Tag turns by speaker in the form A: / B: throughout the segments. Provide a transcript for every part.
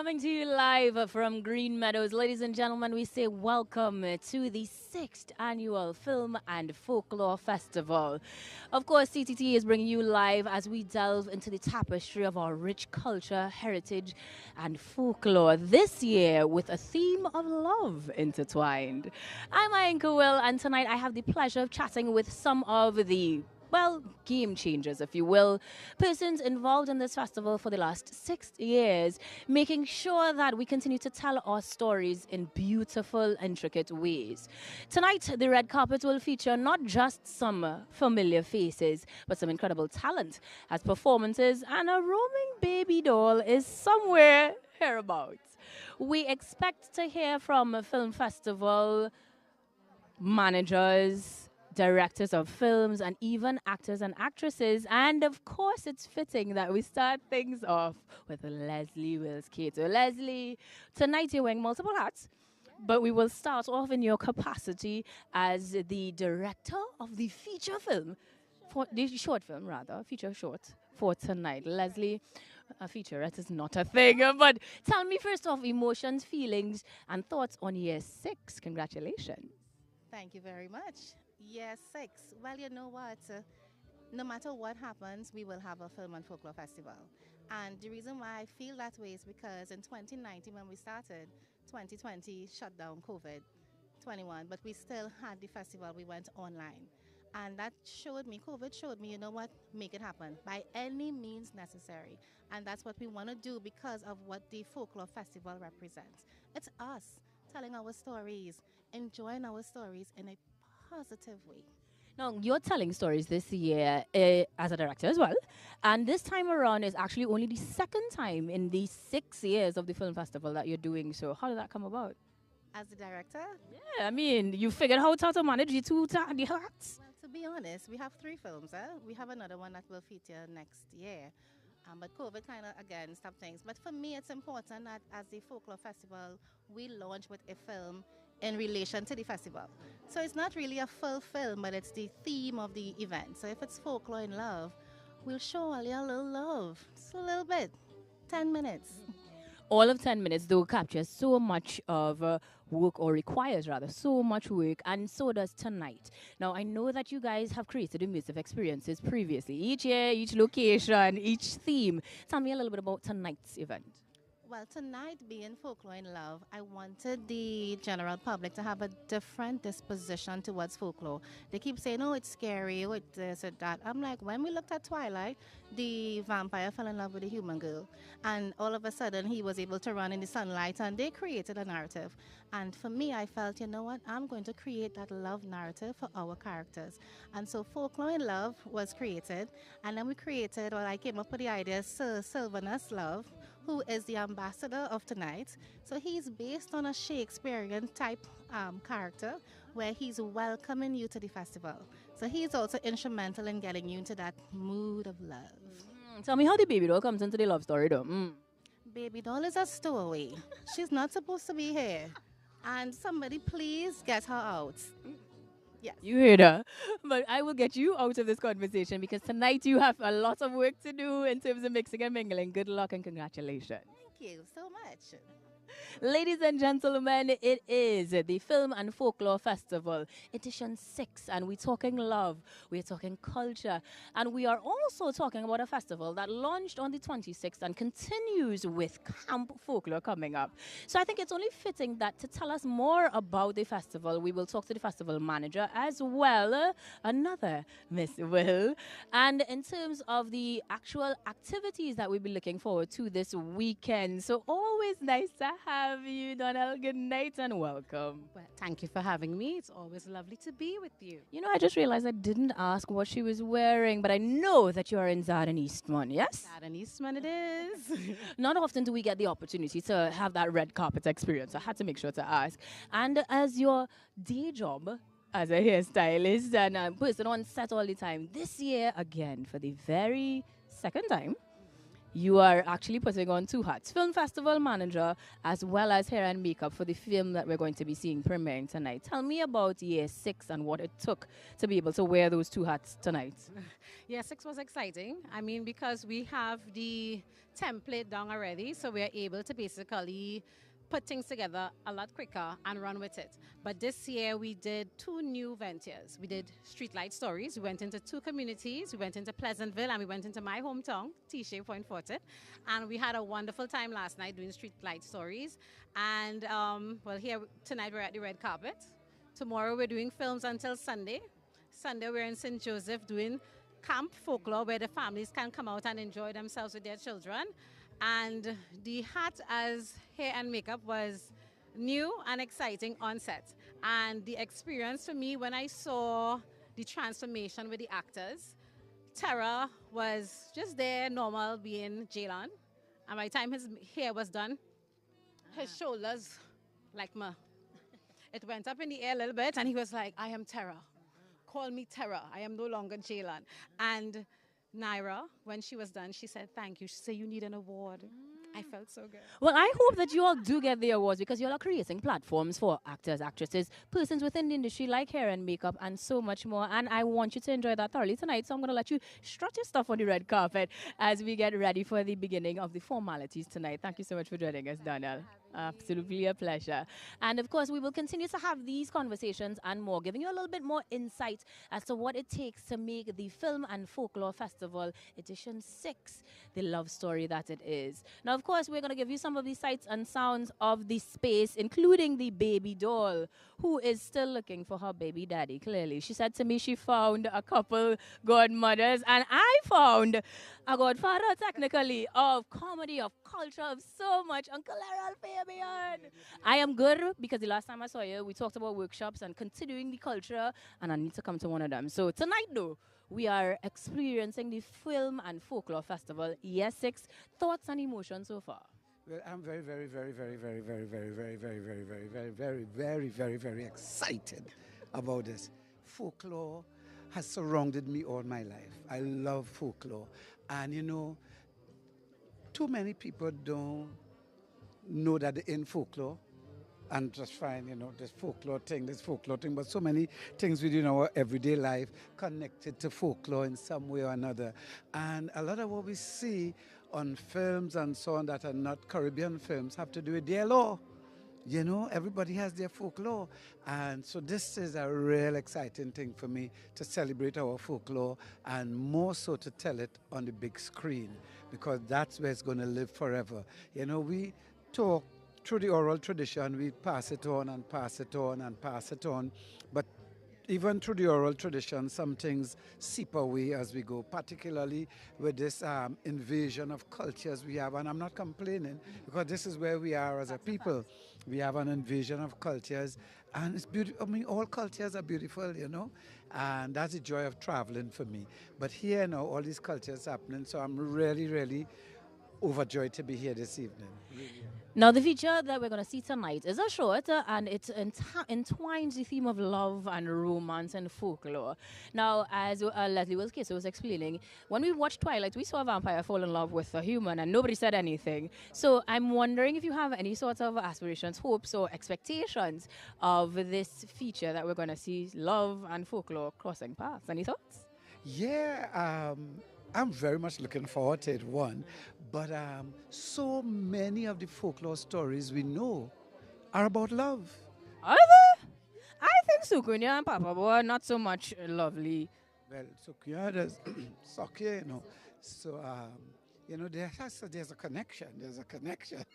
A: Coming to you live from Green Meadows. Ladies and gentlemen, we say welcome to the 6th Annual Film and Folklore Festival. Of course, CTT is bringing you live as we delve into the tapestry of our rich culture, heritage, and folklore this year with a theme of love intertwined. I'm Ayanka Will, and tonight I have the pleasure of chatting with some of the game changers, if you will, persons involved in this festival for the last 6 years, making sure that we continue to tell our stories in beautiful, intricate ways. Tonight, the red carpet will feature not just some familiar faces, but some incredible talent as performances, and a roaming baby doll is somewhere hereabouts. We expect to hear from film festival managers, directors of films, and even actors and actresses. And of course, it's fitting that we start things off with Leslie Wills-Cato. Leslie, tonight you're wearing multiple hats, but we will start off in your capacity as the director of the feature film, for the short film rather, feature short for tonight. Leslie, a featurette is not a thing, but tell me first off, emotions, feelings, and thoughts on year 6. Congratulations.
B: Thank you very much. Year 6. Well, you know what? No matter what happens, we will have a film and folklore festival. And the reason why I feel that way is because in 2019, when we started, 2020 shut down COVID-21, but we still had the festival. We went online. And that showed me, COVID showed me, you know what, make it happen by any means necessary. And that's what we want to do because of what the folklore festival represents. It's us telling our stories, enjoying our stories in a positive way.
A: Now, you're telling stories this year as a director as well. And this time around is actually only the second time in the 6 years of the film festival that you're doing so. How did that come about?
B: As the director?
A: Yeah, I mean, you figured out how to manage the two the hats.
B: Well, to be honest, we have 3 films. We have another one that will feature next year. But COVID kind of, again, stopped things. But for me, it's important that as the Folklore Festival, we launch with a film in relation to the festival. So it's not really a full film, but it's the theme of the event. So if it's Folklore in Love, we'll show a little love, just a little bit, 10 minutes.
A: All of 10 minutes, though, captures so much of work, or requires rather, so much work, and so does tonight. Now, I know that you guys have created immersive experiences previously. Each year, each location, each theme. Tell me a little bit about tonight's event.
B: Well, tonight being Folklore in Love, I wanted the general public to have a different disposition towards folklore. They keep saying, oh, it's scary, oh, it's this or that. I'm like, when we looked at Twilight, the vampire fell in love with a human girl. And all of a sudden, he was able to run in the sunlight, and they created a narrative. And for me, I felt, you know what, I'm going to create that love narrative for our characters. And so Folklore in Love was created, and then we created, I came up with the idea, Sir Sylvanus Love, who is the ambassador of tonight. So he's based on a Shakespearean type character where he's welcoming you to the festival. So he's also instrumental in getting you into that mood of love.
A: Tell me how the baby doll comes into the love story, though.
B: Baby doll is a stowaway. She's not supposed to be here. And somebody please get her out. Yes.
A: You heard her. But I will get you out of this conversation because tonight you have a lot of work to do in terms of mixing and mingling. Good luck and congratulations.
B: Thank you so much.
A: Ladies and gentlemen, it is the Film and Folklore Festival, edition 6, and we're talking love, we're talking culture, and we are also talking about a festival that launched on the 26th and continues with Camp Folklore coming up. So I think it's only fitting that to tell us more about the festival, we will talk to the festival manager as well, another Miss Will. And in terms of the actual activities that we'll be looking forward to this weekend, so always nice to have you, Donnell. Good night and welcome.
C: Well, thank you for having me. It's always lovely to be with you.
A: You know, I just realized I didn't ask what she was wearing, but I know that you are in Zad and Eastman, yes?
C: Zad and Eastman it is.
A: Not often do we get the opportunity to have that red carpet experience. I had to make sure to ask. And as your day job as a hairstylist and a person on set all the time, this year again, for the very second time, you are actually putting on two hats, film festival manager as well as hair and makeup for the film that we're going to be seeing premiering tonight. Tell me about year 6 and what it took to be able to wear those two hats tonight.
C: Yeah, 6 was exciting. I mean, because we have the template down already, so we are able to basically put things together a lot quicker and run with it. But this year we did 2 new ventures. We did Streetlight Stories. We went into 2 communities. We went into Pleasantville and we went into my hometown, T-Shea, Point Fortin. And we had a wonderful time last night doing Streetlight Stories. And well, here tonight we're at the red carpet. Tomorrow we're doing films until Sunday. Sunday we're in St. Joseph doing Camp Folklore, where the families can come out and enjoy themselves with their children. And the hat as hair and makeup was new and exciting on set. And the experience for me when I saw the transformation with the actors, Tara was just there, normal, being Jalan. And by the time his hair was done, his shoulders, like it went up in the air a little bit, and he was like, I am Tara. Call me Tara. I am no longer Jalan. And Naira, when she was done, she said, thank you. She said, you need an award. I felt so good.
A: Well, I hope that you all do get the awards because you all are creating platforms for actors, actresses, persons within the industry like hair and makeup and so much more. And I want you to enjoy that thoroughly tonight. So I'm going to let you strut your stuff on the red carpet as we get ready for the beginning of the formalities tonight. Thank you so much for joining us, Daniel. Absolutely a pleasure. And of course, we will continue to have these conversations and more, giving you a little bit more insight as to what it takes to make the Film and Folklore Festival Edition 6 the love story that it is. Now, of course, we're going to give you some of the sights and sounds of the space, including the baby doll, who is still looking for her baby daddy, clearly. She said to me she found a couple godmothers, and I found a godfather, technically, of comedy, of culture, of so much. Uncle Errol Fabian. I am good because the last time I saw you, we talked about workshops and continuing the culture, and I need to come to one of them. So tonight, though, we are experiencing the Film and Folklore Festival, Year 6. Thoughts and emotions so far?
D: Well, I'm very, very, very, very, very, very, very, very, very, very, very, very, very, very, very, very excited about this. Folklore has surrounded me all my life. I love folklore. And, you know, too many people don't know that they're in folklore and just find, you know, this folklore thing, but so many things we do in our everyday life connected to folklore in some way or another. And a lot of what we see on films and so on that are not Caribbean films have to do with their law. You know, everybody has their folklore. And so this is a real exciting thing for me to celebrate our folklore and more so to tell it on the big screen because that's where it's going to live forever. You know, we talk through the oral tradition, we pass it on and pass it on and pass it on. But even through the oral tradition, some things seep away as we go, particularly with this invasion of cultures we have. And I'm not complaining because this is where we are as a people. We have an invasion of cultures and it's beautiful. I mean, all cultures are beautiful, you know, and that's the joy of traveling for me. But here now, all these cultures happening, so I'm really, really overjoyed to be here this evening. Really.
A: Now, the feature that we're going to see tonight is a short, and it entwines the theme of love and romance and folklore. Now, as Leslie Wilkes was explaining, when we watched Twilight, we saw a vampire fall in love with a human, and nobody said anything. So I'm wondering if you have any sorts of aspirations, hopes, or expectations of this feature that we're going to see, love and folklore crossing paths. Any thoughts?
D: Yeah, I'm very much looking forward to it, one. But so many of the folklore stories we know are about love.
A: Are they? I think Sukunya and Papa Boy are not so much lovely.
D: Well, Sukunya does Sokia, you know. So, you know, there's a connection. There's a connection.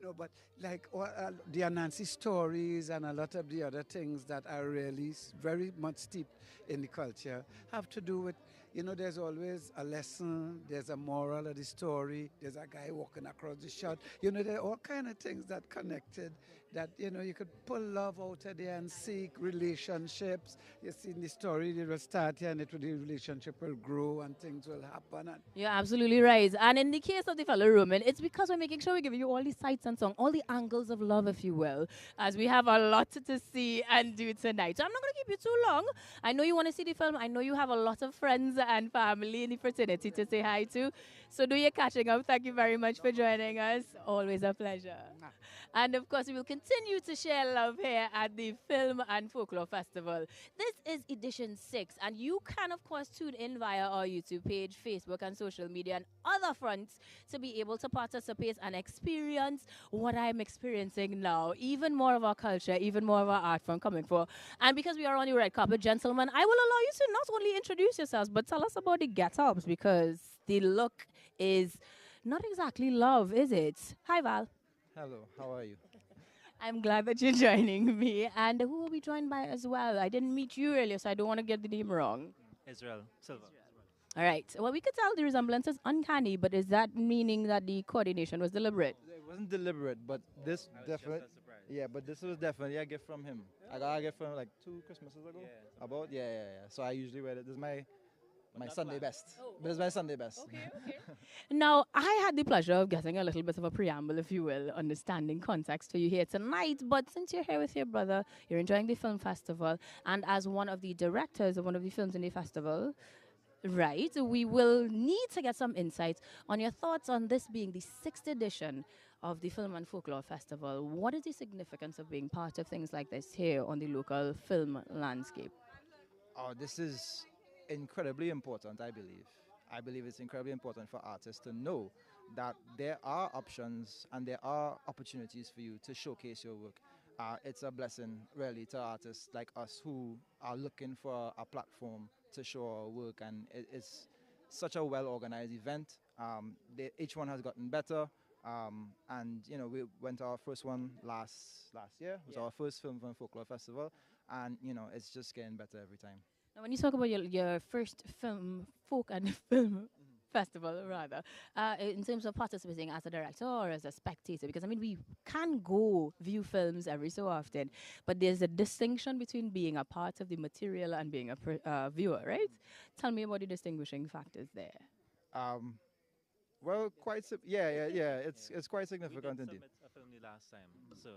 D: No, but like the Anansi stories and a lot of the other things that are really very much steeped in the culture have to do with, you know, there's always a lesson, there's a moral of the story, there's a guy walking across the shot. You know, there are all kind of things that connected that, you know, you could pull love out of there and seek relationships. You see in the story, it will start here and the relationship will grow and things will happen. And
A: you're absolutely right. And in the case of the fellow Roman, it's because we're making sure we give you all the sights and songs, all the angles of love, if you will, as we have a lot to see and do tonight. So I'm not going to keep you too long. I know you want to see the film. I know you have a lot of friends and family in the fraternity to say hi to. So do your catching up. Thank you very much for joining us. Always a pleasure. And of course, we will continue to share love here at the Film and Folklore Festival. This is edition 6, and you can, of course, tune in via our YouTube page, Facebook, and social media and other fronts to be able to participate and experience what I'm experiencing now. Even more of our culture, even more of our art form coming for. And because we are on the red carpet, gentlemen, I will allow you to not only introduce yourselves, but tell us about the get-ups, because the look is not exactly love, is it? Hi, Val.
E: Hello, how are you?
A: I'm glad that you're joining me. And who will be joined by as well? I didn't meet you earlier, so I don't want to get the name wrong.
F: Israel Silva.
A: All right. Well, we could tell the resemblance is uncanny, but is that meaning that the coordination was deliberate?
E: It wasn't deliberate, but this definitely. Yeah, but this was definitely a gift from him. I got a gift from like 2 Christmases ago.
F: Yeah.
E: About yeah. So I usually wear it. This is my Sunday best. But it's my Sunday best.
A: Now, I had the pleasure of getting a little bit of a preamble, if you will, understanding context for you here tonight. But since you're here with your brother, you're enjoying the film festival, and as one of the directors of one of the films in the festival, right, we will need to get some insights on your thoughts on this being the 6th edition of the Film and Folklore Festival. What is the significance of being part of things like this here on the local film landscape?
E: Oh, this is incredibly important, I believe. I believe it's incredibly important for artists to know that there are options and there are opportunities for you to showcase your work. It's a blessing, really, to artists like us who are looking for a platform to show our work, and it's such a well-organized event. Each one has gotten better, and you know, we went to our first one last year. It was our first Film and Folklore Festival, and you know, it's just getting better every time.
A: Now, when you talk about your first film, folk and film festival, rather, in terms of participating as a director or as a spectator, because I mean, we can go view films every so often, but there's a distinction between being a part of the material and being a viewer, right? Tell me about the distinguishing factors there.
E: Well, it's quite significant
F: We did
E: indeed.
F: submit a film the last time, so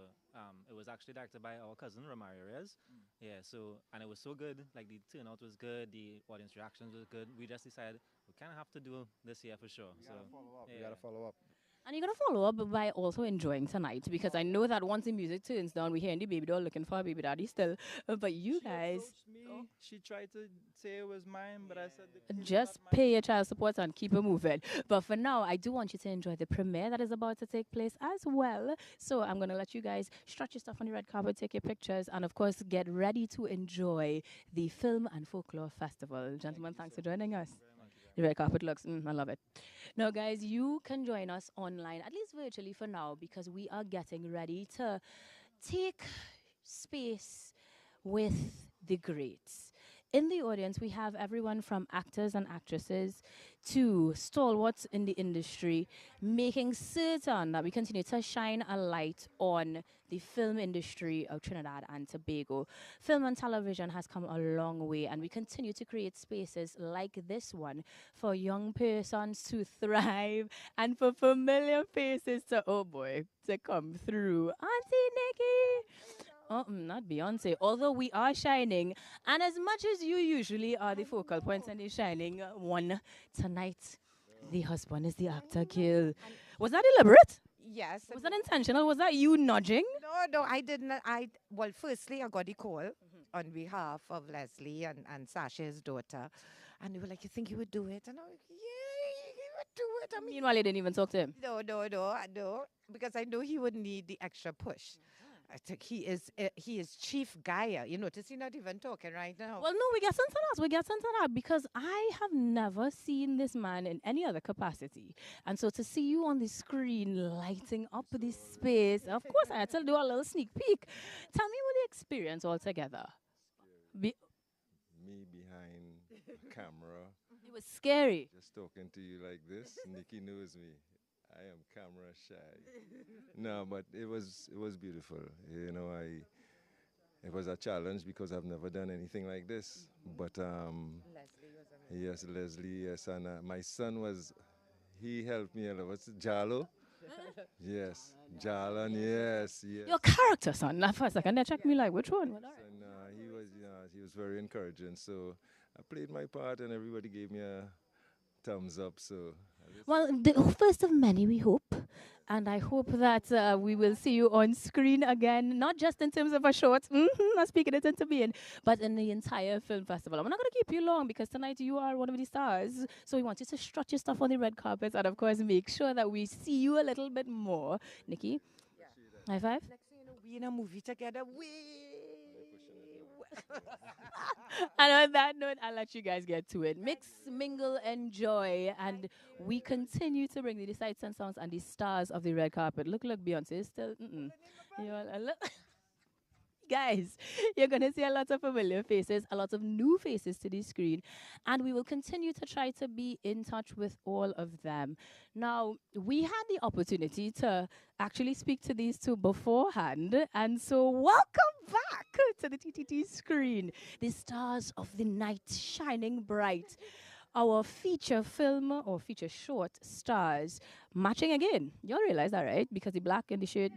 F: it was actually directed by our cousin Romario Reyes. Yeah, so and it was so good. Like the turnout was good, the audience reactions was good. We just decided we kind of have to do this year for sure.
E: We
F: So
E: gotta follow up.
F: yeah.
E: We gotta follow up.
A: And you're going to follow up by also enjoying tonight, because I know that once the music turns down, we're hearing the baby doll looking for a baby daddy still. But you
E: She
A: guys,
E: approached me. She tried to say it was mine, but I said the kid is
A: just
E: not mine.
A: pay your child support and keep it moving. But for now, I do want you to enjoy the premiere that is about to take place as well. So I'm going to let you guys stretch your stuff on the red carpet, take your pictures, and of course, get ready to enjoy the Film and Folklore Festival. Gentlemen, thanks for joining us. The red carpet looks, I love it. Now, guys, you can join us online, at least virtually for now, because we are getting ready to take space with the greats. In the audience, we have everyone from actors and actresses to stalwarts in the industry, making certain that we continue to shine a light on the film industry of Trinidad and Tobago. Film and television has come a long way, and we continue to create spaces like this one for young persons to thrive and for familiar faces to, oh boy, to come through. Auntie Nikki! Not Beyonce, although we are shining. And as much as you usually are the focal points and the shining one, tonight, the husband is the actor kill. Was that deliberate?
G: Yes.
A: Was that intentional? Was that you nudging?
G: No, I didn't. Well, firstly, I got the call on behalf of Leslie and Sasha's daughter. And they were like, you think you would do it? And I'm like, yeah, he would do it. I mean,
A: Meanwhile, you didn't even talk to him.
G: no, because I know he would need the extra push. I think he is chief guy. You notice he's not even talking right now.
A: Well, no, we get sent to that because I have never seen this man in any other capacity. And so to see you on the screen lighting up the space, of course, I had to do a little sneak peek. Tell me what the experience altogether.
H: Me behind camera,
A: It was scary.
H: just talking to you like this. Nikki knows me. I am camera shy. No, but it was beautiful. You know, it was a challenge because I've never done anything like this. But Leslie, yes, and my son he helped me a lot. What's it, Jalo? Yes, Jalan, yes.
A: Your character, son. Now, for a second, they checked me like, which one?
H: And he was, he was very encouraging. So I played my part, and everybody gave me a thumbs up. So
A: Well, the first of many, we hope. And I hope that we will see you on screen again, not just in terms of a short, not speaking it into being, but in the entire film festival. I'm not going to keep you long because tonight you are one of the stars. So we want you to strut your stuff on the red carpet and, of course, make sure that we see you a little bit more. Nikki, high five.
G: Next thing you know, we in a movie together.
A: And on that note, I'll let you guys get to it. Mix, mingle, enjoy, and we continue to bring the sights and sounds and the stars of the red carpet. Look, Beyonce is still. Guys, you're going to see a lot of familiar faces, a lot of new faces to the screen, and we will continue to try to be in touch with all of them. Now, we had the opportunity to actually speak to these two beforehand, and so welcome back to the TTT screen. The stars of the night shining bright. Our feature film or feature short stars matching again. Y'all realize that, right? Because the black and the shade.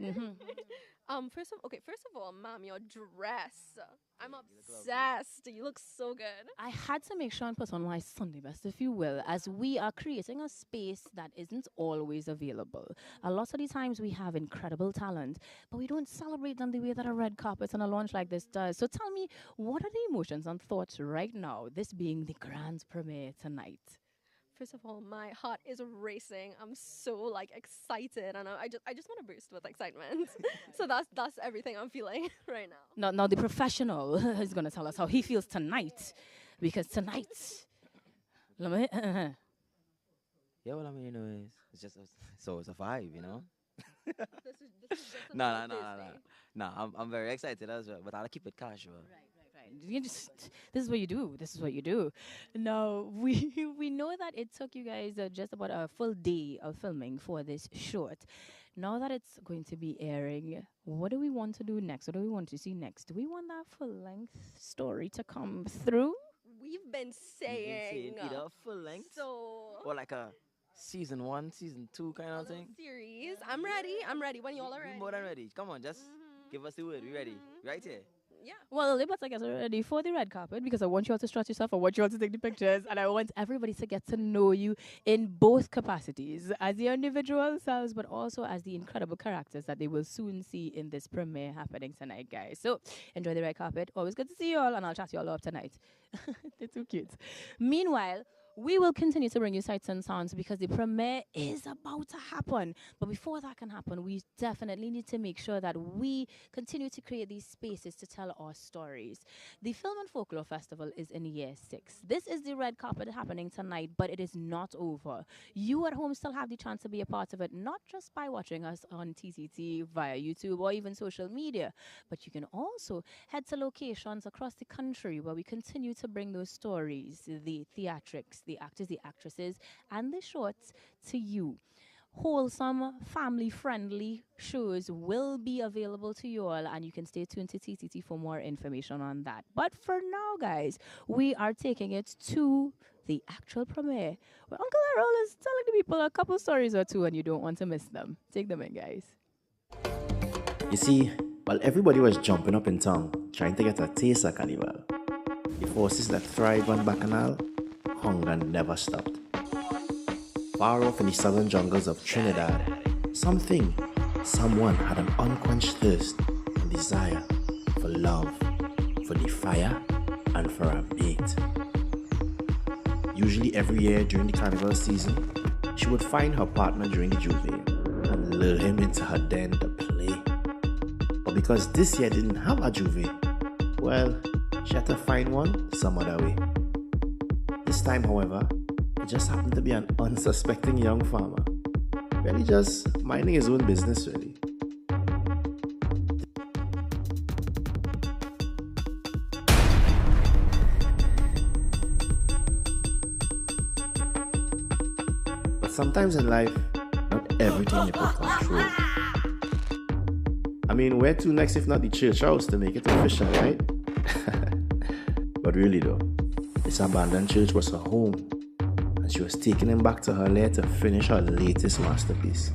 I: First of all, ma'am, your dress. I'm obsessed. You look so good.
A: I had to make sure and put on my Sunday best, if you will, as we are creating a space that isn't always available. A lot of the times we have incredible talent, but we don't celebrate them the way that a red carpet and a launch like this does. So tell me, what are the emotions and thoughts right now, this being the grand premiere tonight?
I: First of all, my heart is racing. I'm so excited, and I just want to burst with excitement. So that's everything I'm feeling right now.
A: Now the professional is going to tell us how he feels tonight, because tonight.
J: Yeah, well, I mean, it's just it's a vibe, you know.
I: This is just a
J: No.
I: Thursday.
J: No, I'm very excited as well, but I'll keep it casual.
A: Right. This is what you do. This is what you do. Now, we know that it took you guys just about a full day of filming for this short. Now that it's going to be airing, what do we want to do next? What do we want to see next? Do we want that full-length story to come through?
I: We've been saying
J: Either a full length
I: so
J: or like a season 1, season 2 kind of thing.
I: series. I'm ready when y'all are ready.
J: We more than ready. Come on, just give us the word. We ready? Right here.
I: Yeah.
A: Well, let's get ready for the red carpet because I want you all to strut yourself. I want you all to take the pictures, and I want everybody to get to know you in both capacities, as your individual selves, but also as the incredible characters that they will soon see in this premiere happening tonight, guys. So enjoy the red carpet. Always good to see you all, and I'll chat you all up tonight. They're too cute. Meanwhile, we will continue to bring you sights and sounds because the premiere is about to happen. But before that can happen, we definitely need to make sure that we continue to create these spaces to tell our stories. The Film and Folklore Festival is in year 6. This is the red carpet happening tonight, but it is not over. You at home still have the chance to be a part of it, not just by watching us on TTT via YouTube or even social media, but you can also head to locations across the country where we continue to bring those stories, the theatrics, the actors, the actresses, and the shorts to you. Wholesome, family-friendly shows will be available to you all, and you can stay tuned to TTT for more information on that. But for now, guys, we are taking it to the actual premiere, where Uncle Errol is telling the people a couple stories or two, and you don't want to miss them. Take them in, guys.
K: You see, while everybody was jumping up in town, trying to get a taste of Carnival, the forces that thrive on Bacchanal, hunger never stopped. Far off in the southern jungles of Trinidad, someone had an unquenched thirst and desire for love, for the fire, and for a mate. Usually every year during the carnival season, she would find her partner during the juve and lure him into her den to play. But because this year didn't have a juve, well, she had to find one some other way. This time, however, it just happened to be an unsuspecting young farmer, really just minding his own business, really. But sometimes in life, not everything you put control. I mean, where to next if not the church house to make it official, right? But really though, this abandoned church was her home, and she was taking him back to her lair to finish her latest masterpiece.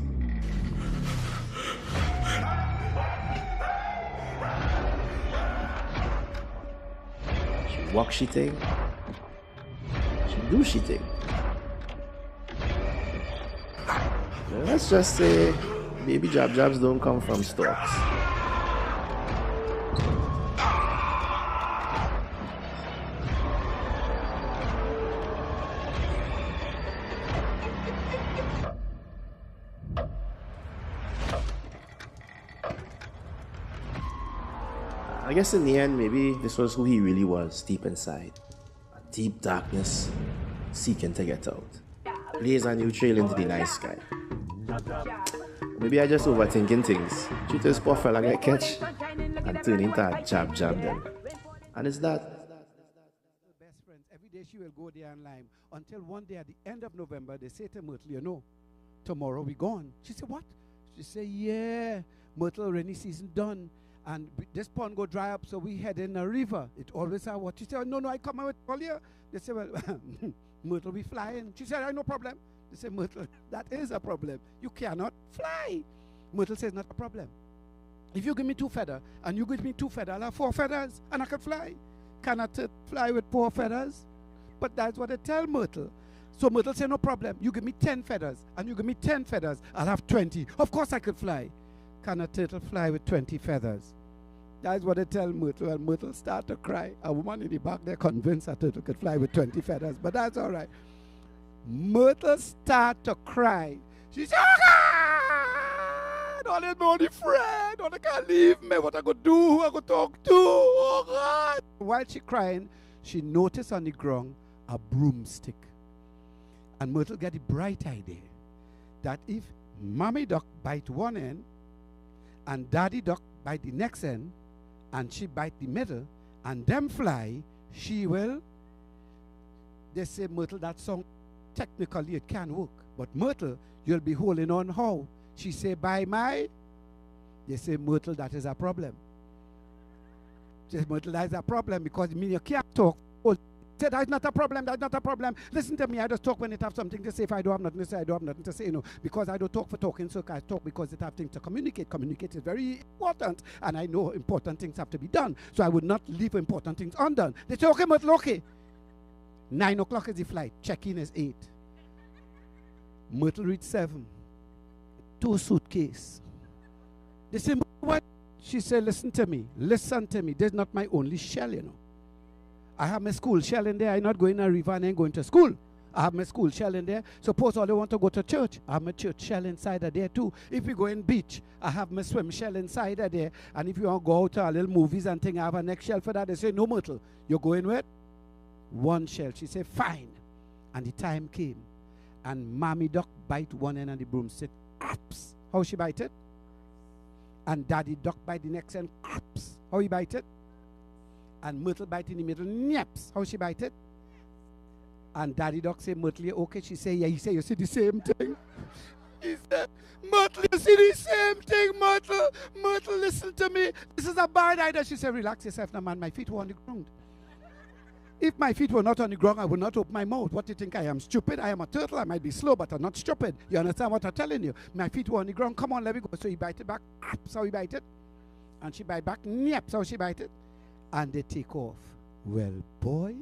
K: walk she thing, she do she thing. Let's just say baby jabs don't come from stalks. I guess in the end, maybe this was who he really was deep inside. A deep darkness, seeking to get out. Blaze a new trail into the night sky. Maybe I just overthinking things. Treat this poor fella get catch and turn into a jab them. And it's that.
D: Best friends, every day she will go there and lime until one day at the end of November, they say to Myrtle, you know, tomorrow we gone. She said, what? She said, yeah, Myrtle rainy season done. And this pond go dry up, so we head in a river. It always have what? She said, no, I come out earlier. They said, well, Myrtle be flying. She said, I no problem. They said, Myrtle, that is a problem. You cannot fly. Myrtle says, not a problem. If you give me 2 feathers, and you give me 2 feathers, I'll have 4 feathers, and I can fly. Cannot fly with 4 feathers? But that's what they tell Myrtle. So Myrtle said, no problem. You give me 10 feathers, and you give me 10 feathers, I'll have 20. Of course I could fly. Can a turtle fly with 20 feathers? That's what they tell Myrtle, and Myrtle start to cry. A woman in the back there convinced a turtle could fly with 20 feathers, but that's all right. Myrtle start to cry. She said, oh God, all is my only friend, all I can't leave me, what I could do, who I could talk to, oh God. While she crying, she noticed on the ground a broomstick. And Myrtle get the bright idea that if Mommy Duck bite one end, and Daddy Duck bite the next end, and she bite the middle, and them fly, she will. They say, Myrtle, that song, technically it can work. But Myrtle, you'll be holding on how? She say, by my. They say, Myrtle, that is a problem. She says, Myrtle, that is a problem because you can't talk. Say, that's not a problem, that's not a problem. Listen to me, I just talk when it have something to say. If I don't have nothing to say, I don't have nothing to say, you know. Because I don't talk for talking, so I talk because it have things to communicate. Communicate is very important, and I know important things have to be done. So I would not leave important things undone. They say, okay, Myrtle, okay. 9 o'clock is the flight, check-in is 8. Myrtle reached 7. 2 suitcases. They say, what? She said, listen to me, this is not my only shell, you know. I have my school shell in there. I'm not going to a river and ain't going to school. I have my school shell in there. Suppose all they want to go to church. I have my church shell inside of there too. If we go in beach, I have my swim shell inside of there. And if you want to go out to a little movies and thing, I have a next shell for that. They say, no, Myrtle, you're going with 1 shell. She said, fine. And the time came. And Mommy Duck bite one end and the broomstick, craps. How she bite it? And Daddy Duck bite the next end, craps. How he bite it? And Myrtle bite in the middle, nyaps. How she bite it? And Daddy Duck say, Myrtle, okay? She say, yeah. He say, you see the same thing? He said, Myrtle, you see the same thing, Myrtle? Myrtle, listen to me. This is a bad idea. She said, relax yourself now, man. My feet were on the ground. If my feet were not on the ground, I would not open my mouth. What do you think? I am stupid? I am a turtle. I might be slow, but I'm not stupid. You understand what I'm telling you? My feet were on the ground. Come on, let me go. So he bite it back. So he bite it. And she bite back. Nyaps. How she bite it? And they take off. Well, boy,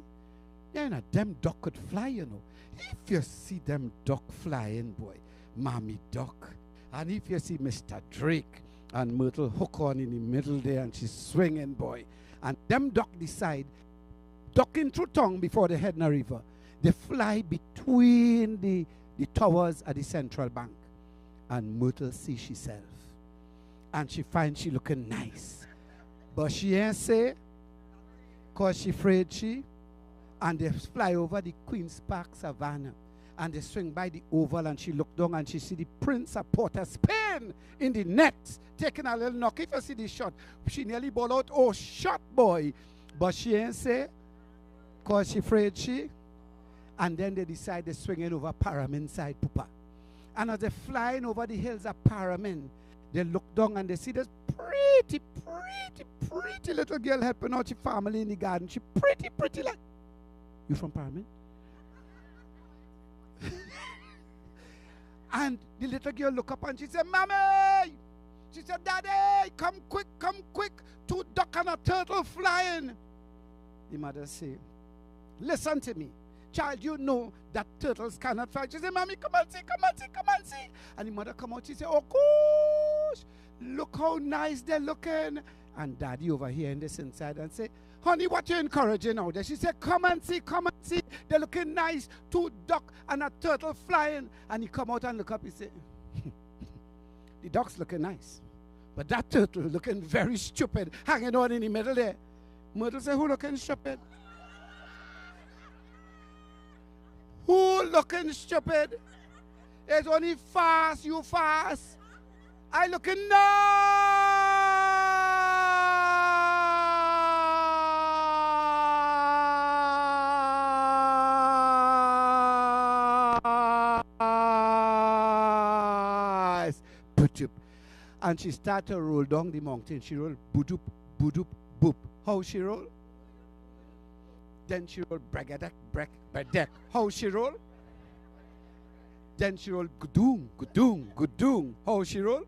D: you know, them duck could fly, you know. If you see them duck flying, boy, Mommy Duck, and if you see Mr. Drake and Myrtle hook on in the middle there and she's swinging, boy, and them duck decide, ducking through tongue before they head in a river, they fly between the towers at the central bank, and Myrtle see herself, and she finds she looking nice, but she ain't say, because she afraid she, and they fly over the Queen's Park Savannah, and they swing by the Oval, and she look down and she see the Prince of Port of Spain in the net, taking a little knock. If you see the shot, she nearly ball out, oh, shot, boy. But she ain't say, because she afraid she, and then they decide they're swinging over Paramin side, Pupa. And as they're flying over the hills of Paramin, they look down and they see this pretty little girl helping out her family in the garden. She pretty like. You from Paramin? And the little girl look up and she said, Mommy! She said, Daddy, come quick, 2 duck and a turtle flying. The mother say, listen to me. Child, you know that turtles cannot fly. She said, Mommy, come and see, come and see, come and see. And the mother come out, she said, oh gosh, look how nice they're looking. And Daddy over here in this inside and say, honey, what you encouraging out there? She said, come and see, come and see. They're looking nice. 2 duck and a turtle flying. And he come out and look up, he said, the duck's looking nice. But that turtle looking very stupid, hanging on in the middle there. Myrtle said, who looking stupid? Who looking stupid? It's only fast, you fast. I looking nice. And she started to roll down the mountain. She rolled boodoop, boodoop, boop. How she roll? Then she rolled bragadek, bradek. How she roll? Then she rolled gudung, gudung, gudung. How she roll?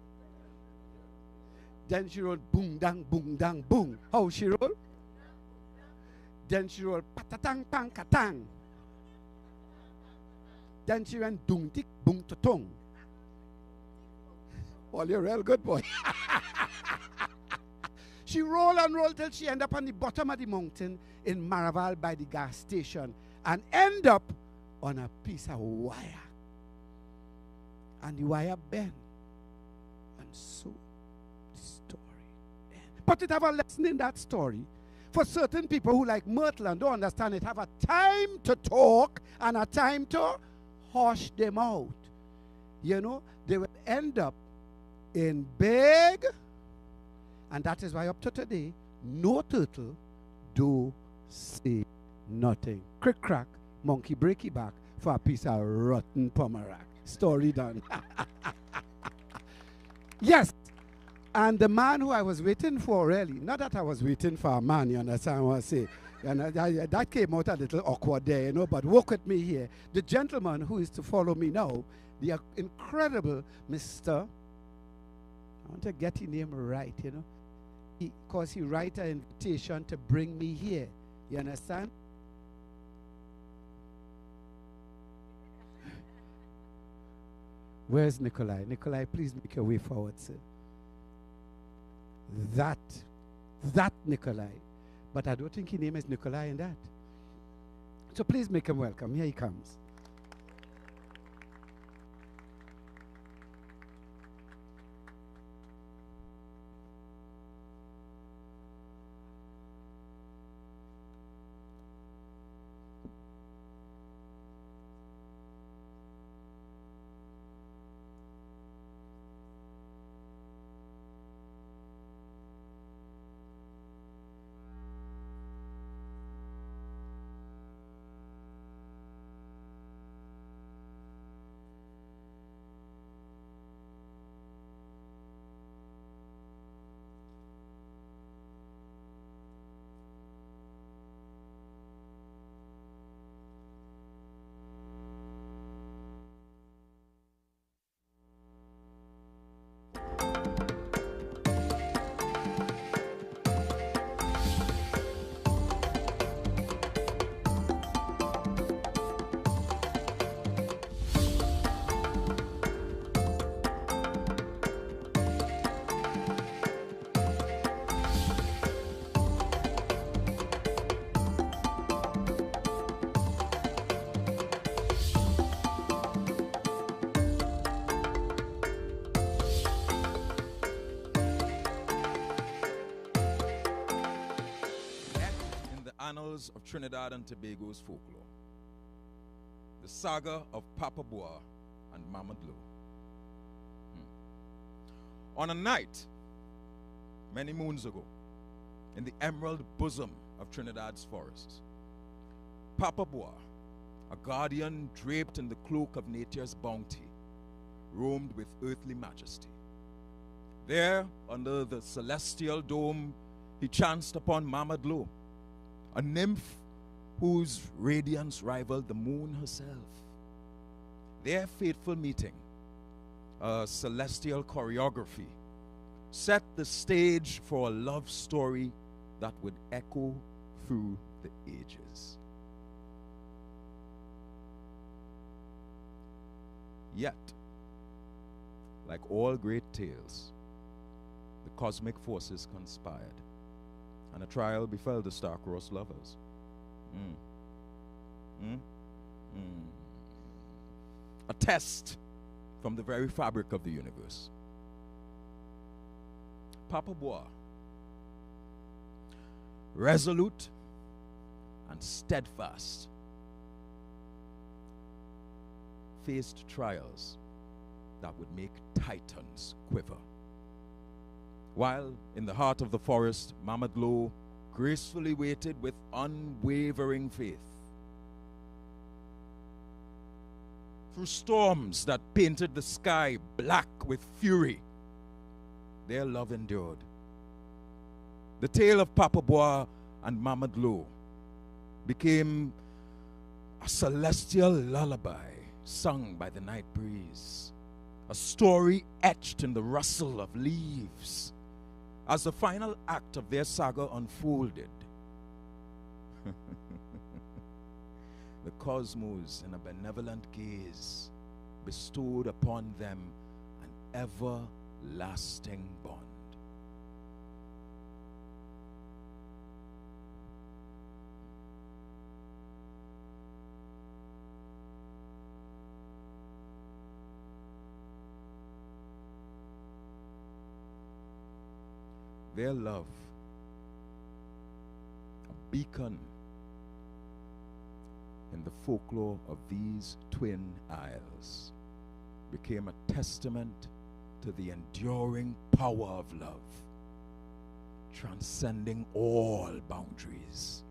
D: Then she rolled boom dang, boom. How she roll? Then she rolled patatang, tang, katang. Then she went dung tik, boom tutong. Well, you're a real good boy. She rolled and rolled till she ended up on the bottom of the mountain in Maraval by the gas station and end up on a piece of wire. And the wire bent. And so the story ends. But it have a lesson in that story. For certain people who like Myrtle and don't understand it, have a time to talk and a time to hush them out. You know, they will end up in big. And that is why up to today, no turtle do say nothing. Crick crack, monkey breaky back for a piece of rotten pomerac. Story done. Yes. And the man who I was waiting for, really, not that I was waiting for a man, you understand what I say. And that came out a little awkward there, you know, but walk with me here. The gentleman who is to follow me now, the incredible Mr. I want to get his name right, you know. Because he write an invitation to bring me here. You understand? Where's Nikolai? Nikolai, please make your way forward, sir. That Nikolai. But I don't think his name is Nikolai in that. So please make him welcome. Here he comes.
L: Annals of Trinidad and Tobago's folklore. The saga of Papa Boa and Mama Dlo. On a night, many moons ago, in the emerald bosom of Trinidad's forests, Papa Boa, a guardian draped in the cloak of nature's bounty, roamed with earthly majesty. There, under the celestial dome, he chanced upon Mama Dlo, a nymph whose radiance rivaled the moon herself. Their fateful meeting, a celestial choreography, set the stage for a love story that would echo through the ages. Yet, like all great tales, the cosmic forces conspired, and a trial befell the star-crossed lovers. A test from the very fabric of the universe. Papa Bois, resolute and steadfast, faced trials that would make titans quiver. While in the heart of the forest, Mamadou gracefully waited with unwavering faith. Through storms that painted the sky black with fury, their love endured. The tale of Papa Bois and Mamadou became a celestial lullaby sung by the night breeze, a story etched in the rustle of leaves. As the final act of their saga unfolded, the cosmos, in a benevolent gaze, bestowed upon them an everlasting bond. Their love, a beacon in the folklore of these twin isles, became a testament to the enduring power of love, transcending all boundaries.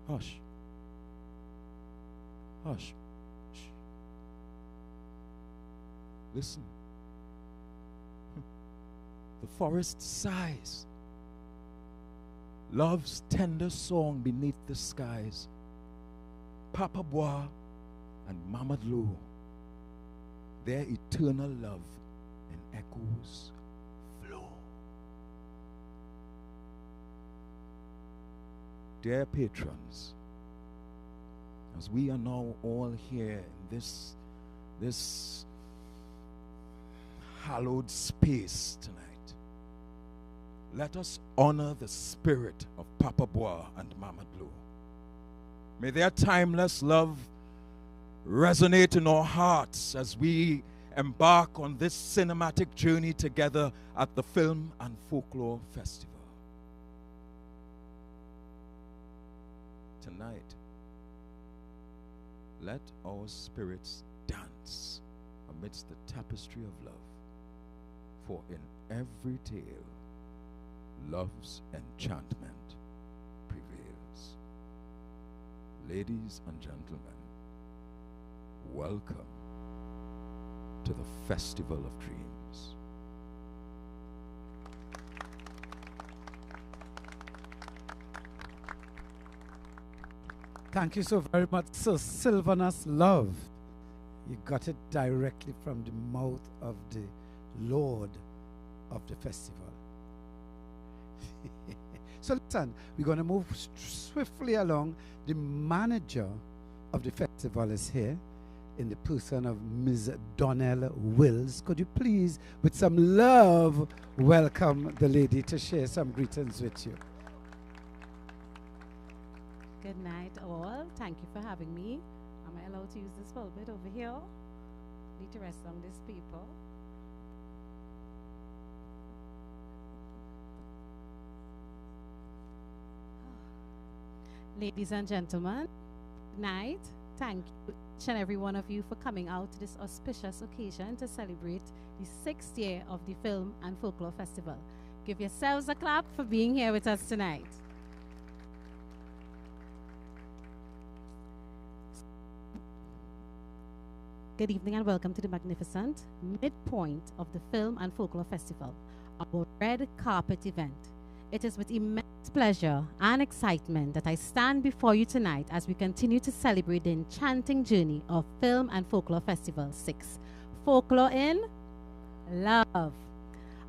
L: Hush. Hush. Shh. Listen. The forest sighs. Love's tender song beneath the skies. Papa Bois and Mamadou, their eternal love in echoes flow. Dear patrons, as we are now all here in this hallowed space tonight, let us honor the spirit of Papa Bois and Mamadou. May their timeless love resonate in our hearts as we embark on this cinematic journey together at the Film and Folklore Festival. Tonight, let our spirits dance amidst the tapestry of love, for in every tale, love's enchantment prevails. Ladies and gentlemen, welcome to the Festival of Dreams.
D: Thank you so very much, Sir Sylvanus Love. You got it directly from the mouth of the Lord of the festival. So listen, we're going to move swiftly along. The manager of the festival is here in the person of Ms. Donnell Wills. Could you please, with some love, welcome the lady to share some greetings with you?
C: Good night, all. Thank you for having me. Am I allowed to use this pulpit over here? Need to rest on these people. Ladies and gentlemen, good night. Thank you, each and every one of you, for coming out to this auspicious occasion to celebrate the 6th year of the Film and Folklore Festival. Give yourselves a clap for being here with us tonight. Good evening and welcome to the magnificent midpoint of the Film and Folklore Festival, our red carpet event. It is with immense pleasure and excitement that I stand before you tonight as we continue to celebrate the enchanting journey of Film and Folklore Festival 6, Folklore in Love.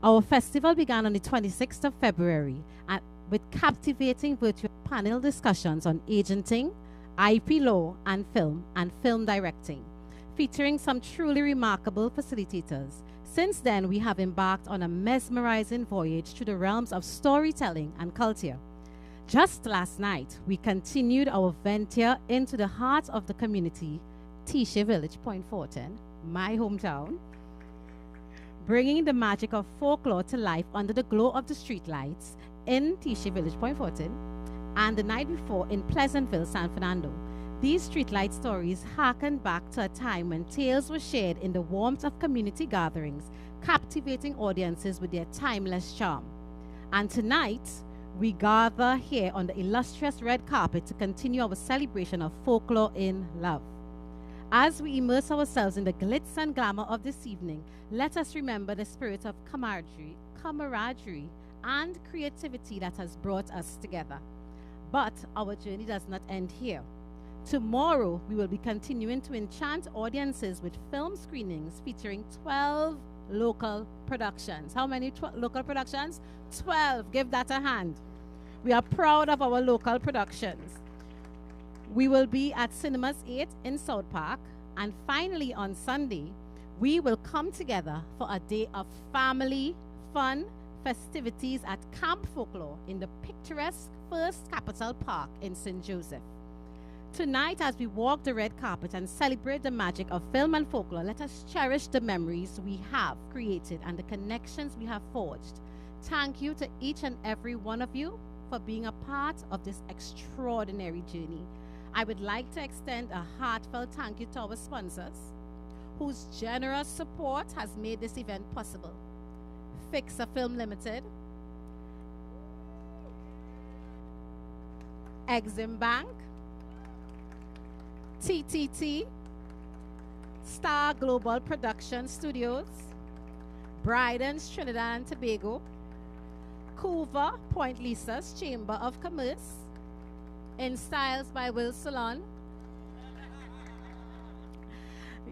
C: Our festival began on the 26th of February with captivating virtual panel discussions on agenting, IP law and film directing, featuring some truly remarkable facilitators. Since then, we have embarked on a mesmerizing voyage through the realms of storytelling and culture. Just last night, we continued our venture into the heart of the community, Tisha Village, Point Fortin, my hometown, bringing the magic of folklore to life under the glow of the streetlights in Tisha Village, Point Fortin, and the night before in Pleasantville, San Fernando. These streetlight stories harken back to a time when tales were shared in the warmth of community gatherings, captivating audiences with their timeless charm. And tonight, we gather here on the illustrious red carpet to continue our celebration of folklore in love. As we immerse ourselves in the glitz and glamour of this evening, let us remember the spirit of camaraderie, and creativity that has brought us together. But our journey does not end here. Tomorrow, we will be continuing to enchant audiences with film screenings featuring 12 local productions. How many local productions? 12. Give that a hand. We are proud of our local productions. We will be at Cinemas 8 in South Park. And finally, on Sunday, we will come together for a day of family, fun, festivities at Camp Folklore in the picturesque First Capital Park in St. Joseph. Tonight, as we walk the red carpet and celebrate the magic of film and folklore, let us cherish the memories we have created and the connections we have forged. Thank you to each and every one of you for being a part of this extraordinary journey. I would like to extend a heartfelt thank you to our sponsors, whose generous support has made this event possible. Fixer Film Limited, Exim Bank, TTT, Star Global Production Studios, Bryden's Trinidad and Tobago, Coover Point Lisa's Chamber of Commerce, In Styles by Will Salon.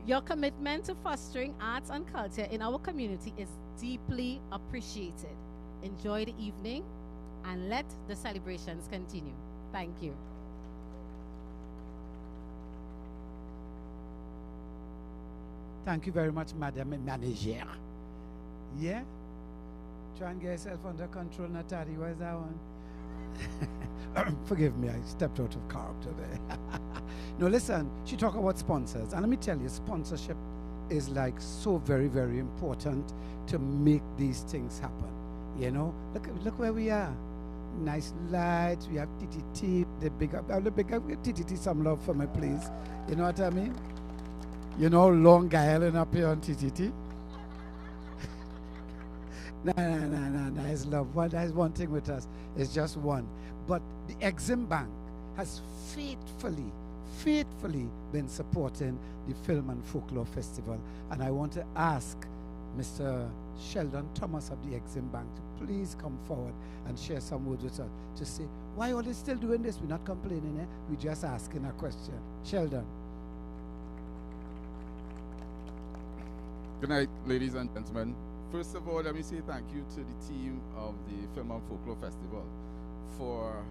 C: Your commitment to fostering arts and culture in our community is deeply appreciated. Enjoy the evening and let the celebrations continue. Thank you.
D: Thank you very much, Madam Manager. Yeah? Try and get yourself under control, Natari. Where's that one? Forgive me, I stepped out of character there. No, listen, she talked about sponsors. And let me tell you, sponsorship is like so very, very important to make these things happen. You know, look where we are. Nice lights, we have TTT, the big TTT, some love for me, please. You know what I mean? You know, Long Island up here on TTT. No, it's love. That's one thing with us. It's just one. But the Exim Bank has faithfully been supporting the Film and Folklore Festival. And I want to ask Mr. Sheldon Thomas of the Exim Bank to please come forward and share some words with us to say, why are they still doing this? We're not complaining, eh? We're just asking a question. Sheldon.
L: Good night, ladies and gentlemen. First of all, let me say thank you to the team of the Film and Folklore Festival for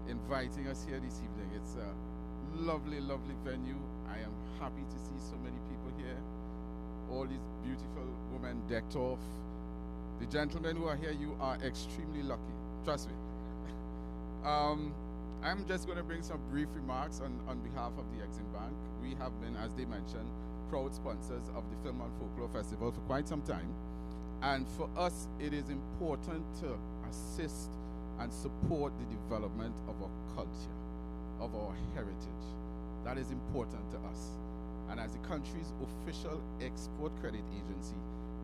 L: inviting us here this evening. It's a lovely, lovely venue. I am happy to see so many people here. All these beautiful women decked off. The gentlemen who are here, you are extremely lucky. Trust me. I'm just going to bring some brief remarks on behalf of the Exim Bank. We have been, as they mentioned, proud sponsors of the Film and Folklore Festival for quite some time. And for us, it is important to assist and support the development of our culture, of our heritage. That is important to us. And as the country's official export credit agency,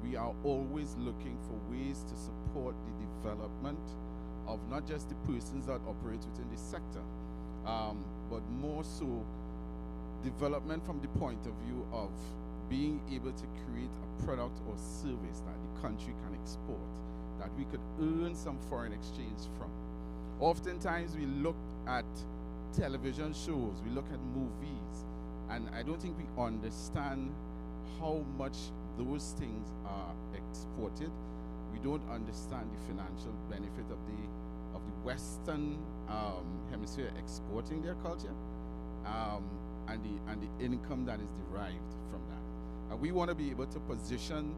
L: we are always looking for ways to support the development of not just the persons that operate within this sector, but more so development from the point of view of being able to create a product or service that the country can export, that we could earn some foreign exchange from. Oftentimes we look at television shows, we look at movies, and I don't think we understand how much those things are exported
M: we don't understand the financial benefit of the Western hemisphere exporting their culture, and the income that is derived from that. And we want to be able to position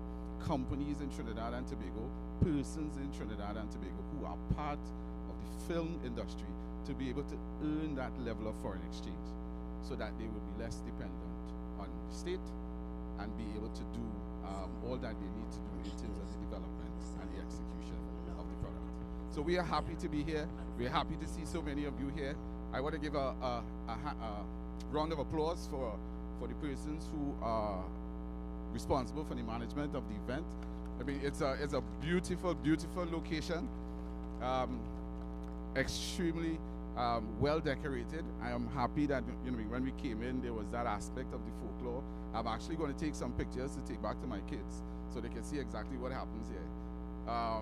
M: companies in Trinidad and Tobago, persons in Trinidad and Tobago who are part of the film industry, to be able to earn that level of foreign exchange, so that they will be less dependent on the state and be able to do all that they need to do in terms of the development and the execution of the product. So we are happy to be here. We're happy to see so many of you here. I want to give a round of applause for the persons who are responsible for the management of the event. I mean, it's a beautiful, beautiful location, extremely well decorated. I am happy that, you know, when we came in, there was that aspect of the folklore. I'm actually going to take some pictures to take back to my kids so they can see exactly what happens here.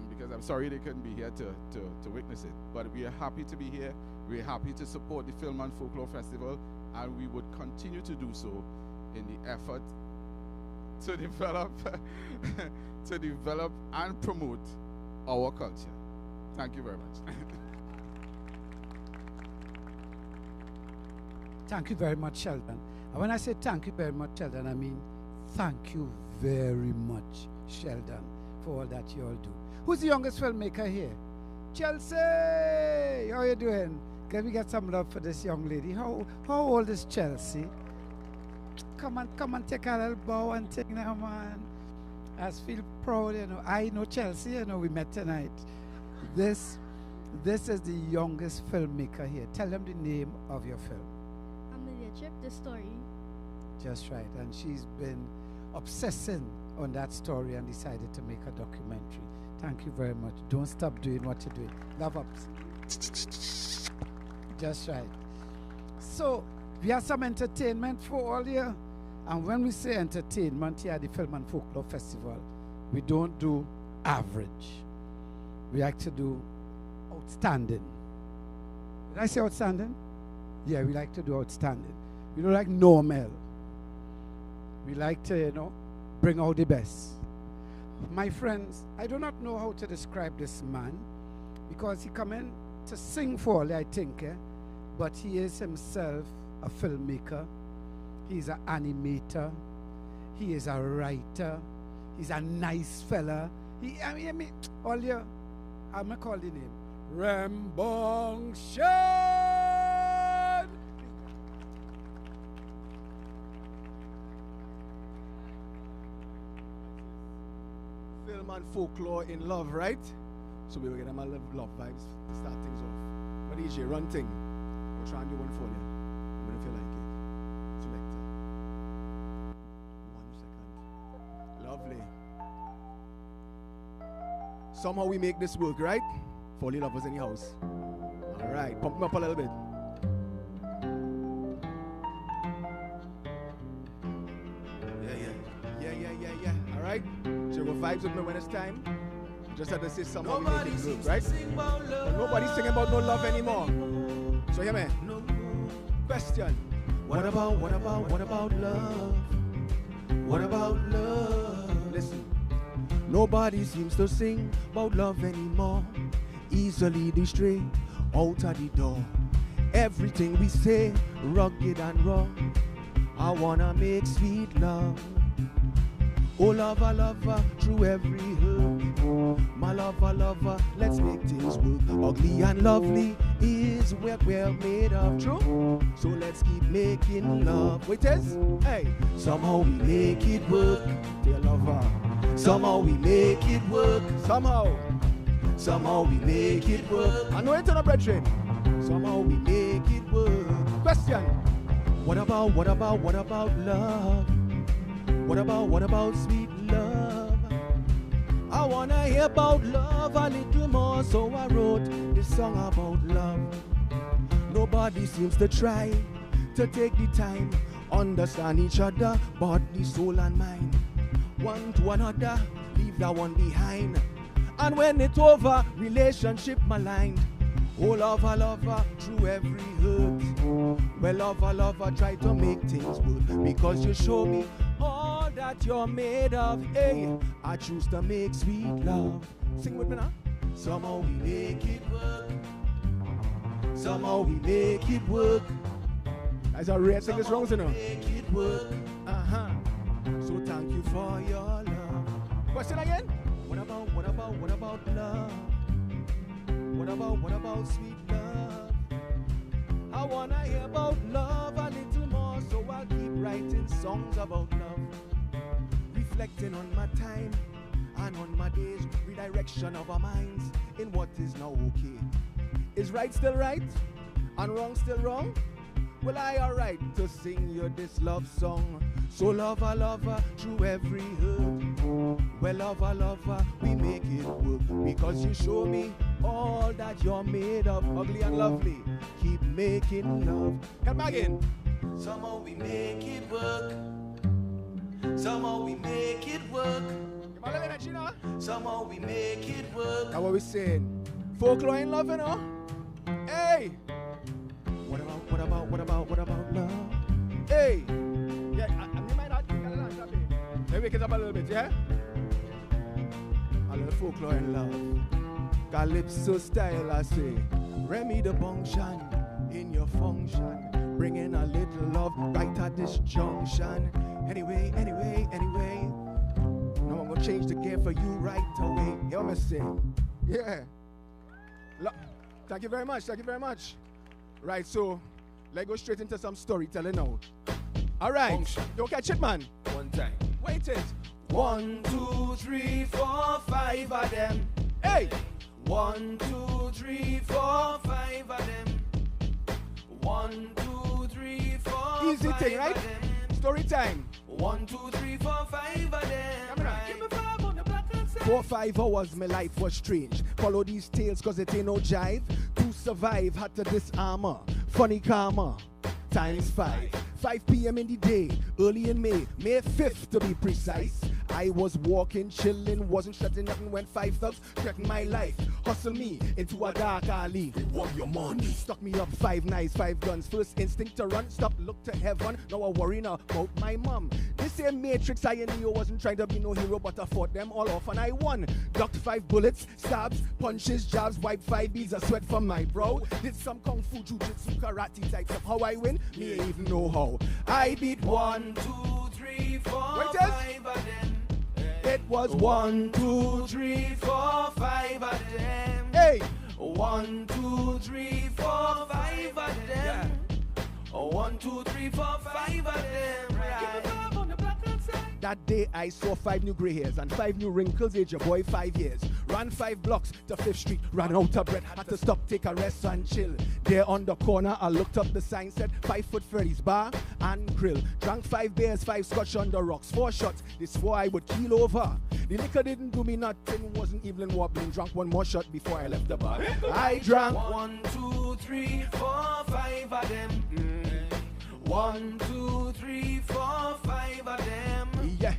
M: Because I'm sorry they couldn't be here to witness it. But we are happy to be here. We're happy to support the Film and Folklore Festival, and we would continue to do so in the effort to develop and promote our culture. Thank you very much.
D: Thank you very much, Sheldon. And when I say thank you very much, Sheldon, I mean thank you very much, Sheldon, for all that you all do. Who's the youngest filmmaker here? Chelsea! How are you doing? Can we get some love for this young lady? How old is Chelsea? Come on, take a little bow and take now, man. I feel proud, you know. I know Chelsea, you know, we met tonight. This is the youngest filmmaker here. Tell them the name of your film.
N: Amelia Trip, the story.
D: Just right. And she's been obsessing on that story and decided to make a documentary. Thank you very much. Don't stop doing what you're doing. Love ups. Just right. So, we have some entertainment for all here. And when we say entertainment here at the Film and Folklore Festival, we don't do average. We like to do outstanding. Did I say outstanding? Yeah, we like to do outstanding. We don't like normal. We like to, you know, bring out the best. My friends, I do not know how to describe this man because he come in to sing for all, I think, but he is himself a filmmaker. He's an animator. He is a writer. He's a nice fella. I mean, all you, I'm going to call the name. Rembong Shan!
O: Film and folklore in love, right? So we will get them a love vibes to start things off. What DJ, run thing. We'll try and do one for you. I'm going to feel like it. Selector. 1 second. Lovely. Somehow we make this work, right? For all the lovers in the house. All right, pump them up a little bit. Yeah. All right. So go vibes with me when it's time. Just have to say somehow we make it work, right? But nobody's singing about no love anymore. So hear me. Question. What about love? What about love? Listen. Nobody seems to sing about love anymore. Easily they stray out of the door. Everything we say, rugged and raw. I wanna make sweet love. Oh lover, lover, through every hurt. My lover, let's make things work. Ugly and lovely is what we're made of, true? So let's keep making love. Wait, hey, somehow we make it work, dear lover. Somehow we make it work. Somehow we make it work. I know it's on a brethren. Somehow we make it work. Question. What about love? What about sweet love? I wanna hear about love a little more, so I wrote this song about love. Nobody seems to try to take the time, understand each other, body, soul and mind. One to another, leave that one behind. And when it's over, relationship maligned. Oh lover, through every hurt. Well lover, try to make things work. Because you show me all that you're made of. Hey, I choose to make sweet love. Sing with me now. Somehow we make it work. Somehow we make it work. Guys are rare sing this wrong, you know. Make it work. So thank you for your love. Question again? What about love? What about sweet love? I wanna hear about love a little more, so I'll keep writing songs about love. Reflecting on my time and on my days, redirection of our minds in what is now okay. Is right still right and wrong still wrong? Well, I alright to sing you this love song. So lover, through every hurt. Well, lover, we make it work. Because you show me all that you're made of. Ugly and lovely, keep making love. Come again. Somehow we make it work. Somehow we make it work. Somehow we make it work. That's what we're saying. Folklore in love, you know? Hey! What about love? Hey! Yeah, I might not get a lot of it. Let me wake it up a little bit, yeah? A little folklore in love. Calypso style, I say. Remy the function in your function. Bringing a little love right at this junction. Anyway. Now I'm gonna change the game for you right away. You know what I'm saying? Yeah. Thank you very much. Right, so let's go straight into some storytelling now. All right, don't catch it, man. One time. Wait it. 1, 2, 3, 4, 5 of them. Hey. 1, 2, 3, 4, 5 of them. 1, 2, 3, 4. Easy thing, right? Story time. 1, 2, 3, 4, 5 of them. Give me 5 on the black and side. 4, 5 hours, my life was strange. Follow these tales, cause it ain't no jive. To survive, had to disarmor. Funny karma, times 5. 5 p.m. in the day, early in May 5th to be precise. I was walking, chilling, wasn't shutting nothing when 5 thugs threatened my life. Hustle me into a dark alley. They want your money. Stuck me up, 5 knives, 5 guns. First instinct to run, stop, look to heaven. Now I worry now about my mom. This same Matrix I and Neo wasn't trying to be no hero, but I fought them all off and I won. Ducked 5 bullets, stabs, punches, jabs, wiped 5 beads of sweat from my brow. Did some kung fu, jujitsu, karate types of how I win. Me ain't even know how. I beat 1, 2, 3, 4, 5 of them. It was 1, 2, 3, 4, 5 of them. Hey! 1, 2, 3, 4, 5 of them. Yeah. 1, 2, 3, 4, 5 of them. Right. That day I saw 5 new gray hairs and 5 new wrinkles, age your boy 5 years. Ran 5 blocks to 5th Street, ran out of breath, had to stop, take a rest and chill. There on the corner I looked up the sign, said 5 Foot Freddy's Bar and Grill. Drank 5 beers, 5 scotch on the rocks, 4 shots, this 4 I would keel over. The liquor didn't do me nothing, wasn't even wobbling. Drank 1 more shot before I left the bar. I drank 1, 2, 3, 4, 5 of them. 1, 2, 3, 4, 5 of them. Yeah.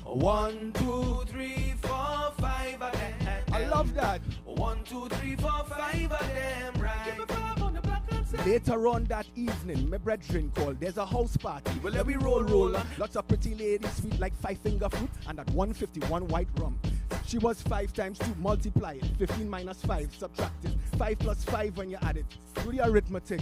O: 1, 2, 3, 4, 5 of them. I love that. 1, 2, 3, 4, 5 of them. Right. Give me 5 on the black and side. Later on that evening, my brethren called. There's a house party. Well, let me roll. Lots of pretty ladies, sweet like 5 finger fruit, and at 151 white rum. She was 5 times 2, multiply it. 15 minus 5, subtract it. 5 plus 5 when you add it. Do the arithmetic.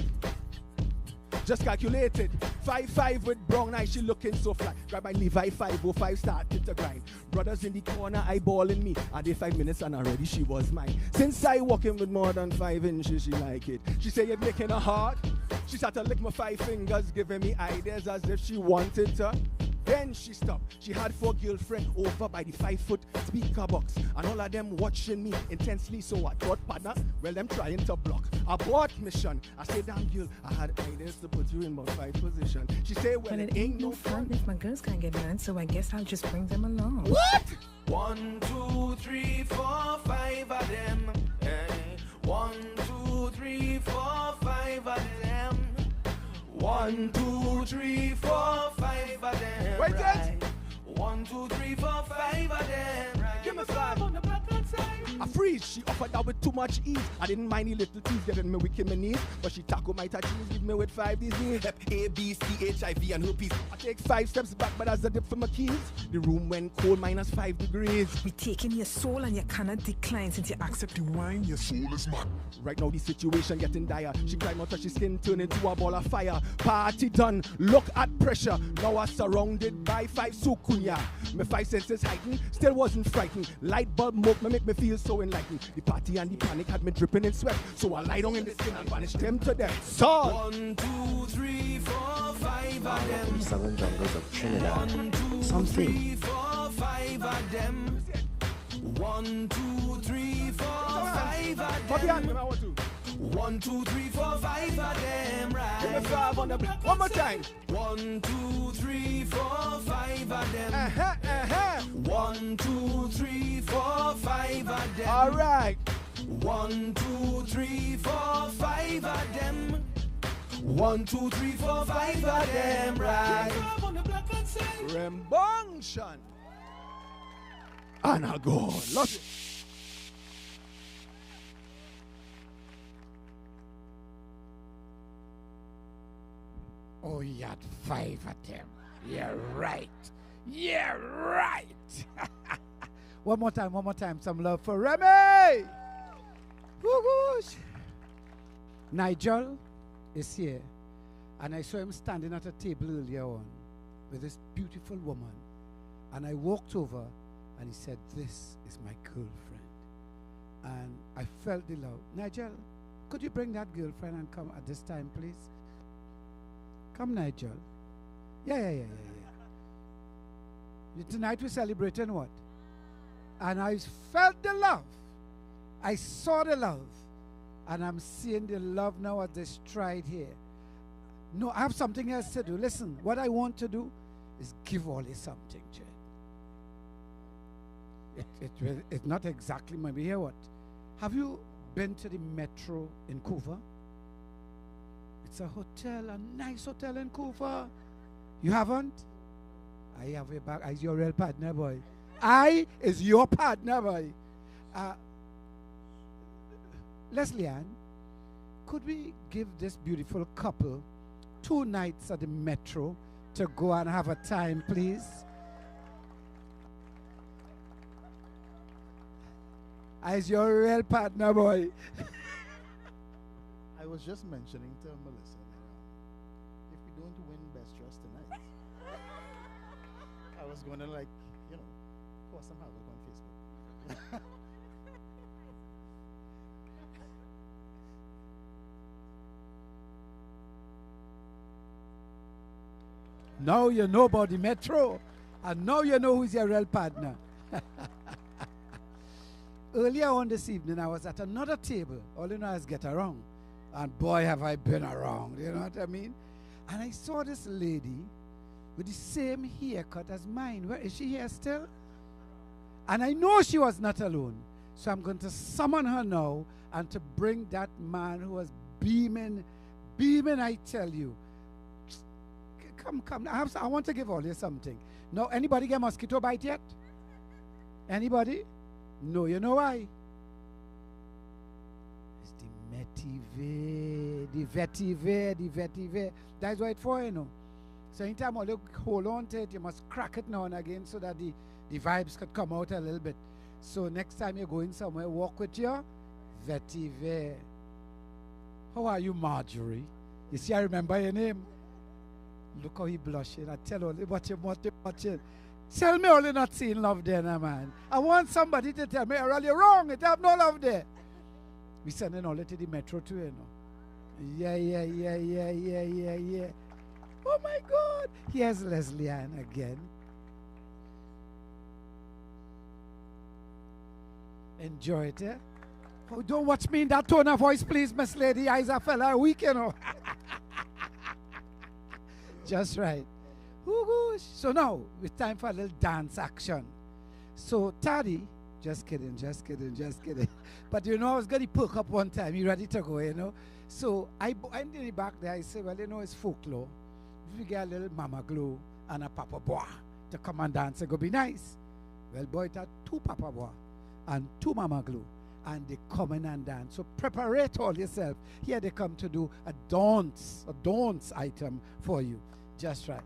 O: Just calculated. 5 with brown eyes, she looking so fly. Grab my Levi 505, started to grind. Brothers in the corner eyeballing me. I did 5 minutes and already she was mine. Since I walking with more than 5 inches, she like it. She say it making her hard. She started to lick my 5 fingers, giving me ideas as if she wanted to. Then she stopped. She had 4 girlfriends over by the 5 foot speaker box. And all of them watching me intensely. So I thought, partner, well, them trying to block. Abort mission. I said, damn girl, I had ideas to put you in my 5 position. She said, well, it ain't no fun
P: if my girls can't get none, so I guess I'll just bring them along.
O: What? 1, 2, 3, 4, 5 of them. 1, 2, 3, 4, 5 of them. 1, 2, 3, 4, 5 of them. Wait, right. 1, 2, 3, 4, 5 of them. Right. Give me 5 on the back side. I freeze. She offered that with too much ease. I didn't mind the little tease getting me weak in my knees, but she tackle my touches, give me with 5 disease. A, B, C, HIV, and herpes. I take 5 steps back, but as I dip for my keys, the room went cold, -5 degrees.
P: We taking your soul and you cannot decline since you accept the wine. Your soul is mine.
O: Right now the situation getting dire. She climbed out of her skin, turned into a ball of fire. Party done, look at pressure. Now I'm surrounded by 5 sukunya. My 5 senses heightened, still wasn't frightened. Light bulb smoke make me feel so enlightened. The party and the panic had me dripping in sweat, so I lie down in the skin and vanished them to death. So
Q: 1, 2, 3, 4, 5 of them.
K: Southern jungles of Trinidad.
Q: 1, 2,
K: Something.
Q: 3, 4, 5 of them. 1, 2, 3, 4, 5 of them. 1, 2, 3, 4, 5 of them, right?
O: Give me 5 on the block. One more time.
Q: 1, 2, 3, 4, 5 of them. 1, 2, 3, 4, 5 of them.
O: All right.
Q: 1, 2, 3, 4, 5 of them. 1, 2, 3, 4, 5 of them, right?
O: Rembunction. And I go. Love it. Oh, you had 5 of them. Yeah, right. Yeah, right. One more time. Some love for Remy. Woo-whoosh. Nigel is here. And I saw him standing at a table earlier on with this beautiful woman. And I walked over and he said, "This is my girlfriend." And I felt the love. Nigel, could you bring that girlfriend and come at this time, please? Come, Nigel. Yeah. Tonight we're celebrating what? And I felt the love. I saw the love. And I'm seeing the love now at this stride here. No, I have something else to do. Listen, what I want to do is give Ollie something, Jed. It's not exactly maybe here what? Have you been to the Metro in Couva? It's a hotel, a nice hotel in Couva. You haven't? I have a back. I's your real partner, boy. I is your partner, boy. Leslie Ann, could we give this beautiful couple 2 nights at the Metro to go and have a time, please? I's your real partner, boy.
R: I was just mentioning to Melissa, if we don't win Best Dress tonight, I was going to pour some havoc on Facebook.
O: Now you know about the Metro, and now you know who's your real partner. Earlier on this evening, I was at another table. All you know is get around. And boy, have I been around, you know what I mean? And I saw this lady with the same haircut as mine. Where is she here still? And I know she was not alone. So I'm going to summon her now and to bring that man who was beaming, I tell you. Come. I want to give all you something. Now, anybody get mosquito bite yet? Anybody? No, you know why? It's the vetiver. That's what it's for, you know. So anytime you hold on to it, you must crack it now and again so that the vibes could come out a little bit. So next time you're going somewhere, walk with your vetiver. How are you, Marjorie? You see, I remember your name. Look how he blushing. I tell you, watch him. Tell me only not seeing love there, nah, man. I want somebody to tell me, you're wrong. It have no love there. We sending all it to the Metro too, you know. Yeah. Oh my God. Here's Leslie Ann again. Enjoy it, eh? Oh, don't watch me in that tone of voice, please, Miss Lady. Eyes a fella weak, you know. Just right. So now, it's time for a little dance action. So, Taddy, just kidding. But you know, I was going to perk up one time. You ready to go, you know? So, I in the back there, I say, well, you know, it's folklore. If we get a little Mama Glow and a Papa Boy to come and dance, it could be nice. Well, boy, it had 2 Papa Boy.
D: and 2 Mama Glue. And they come in and dance. So preparate all yourself. Here they come to do a dance item for you. Just right.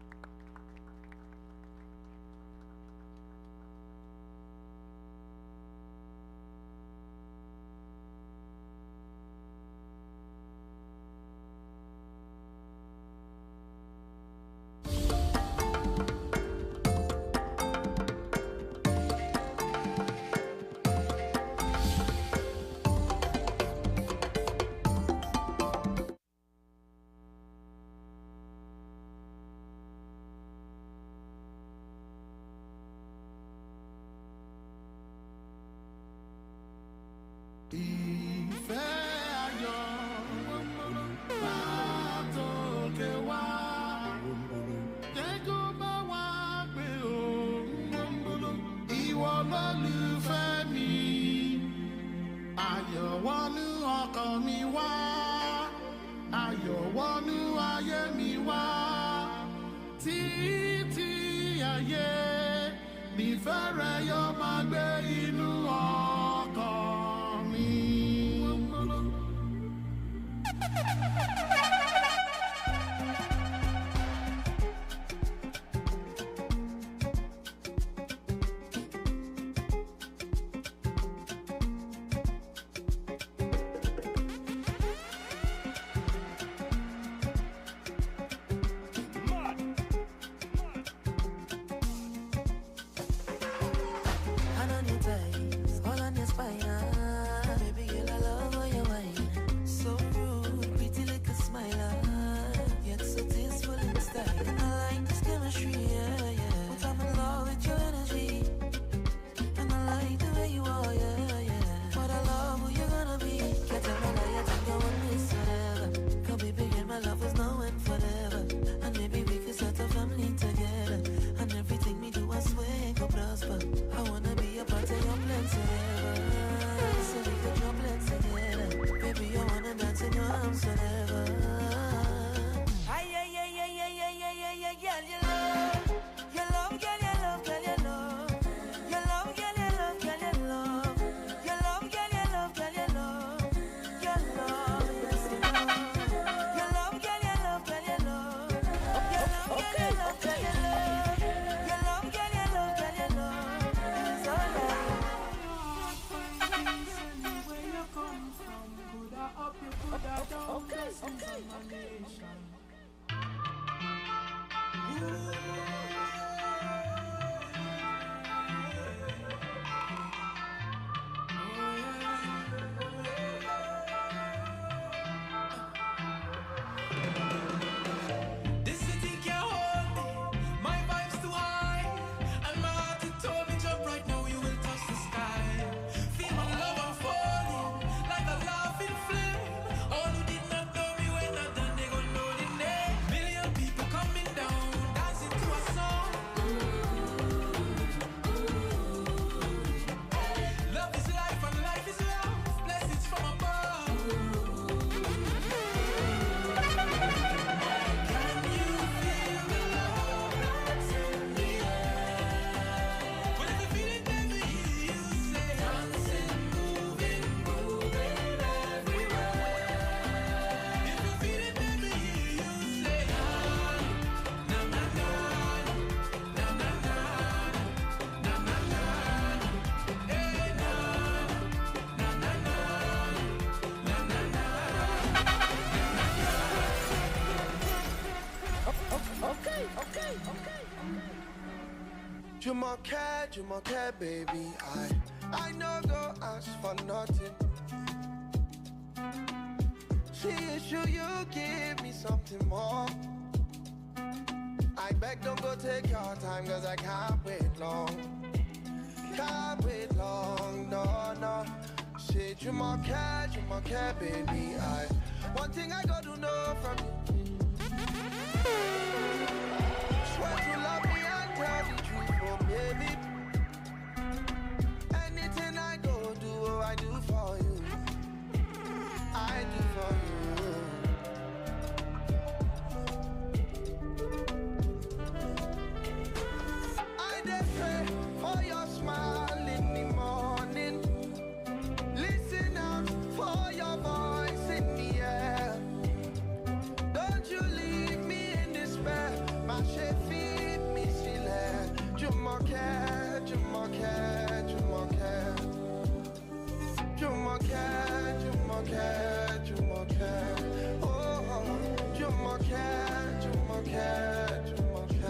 Q: Jumoke, baby, I no go ask for nothing. See issue, you give me something more. I beg, don't go take your time, cause I can't wait long. Can't wait long, no. Say Jumoke, baby, one thing I got to know from you. Swear to love me and tell the truth, oh baby. Anything I go do, I do for you. I do for you. I dey pray for your smile in the morning. Jumoke, Jumoke, Jumoke. Oh, Jumoke, Jumoke, Jumoke.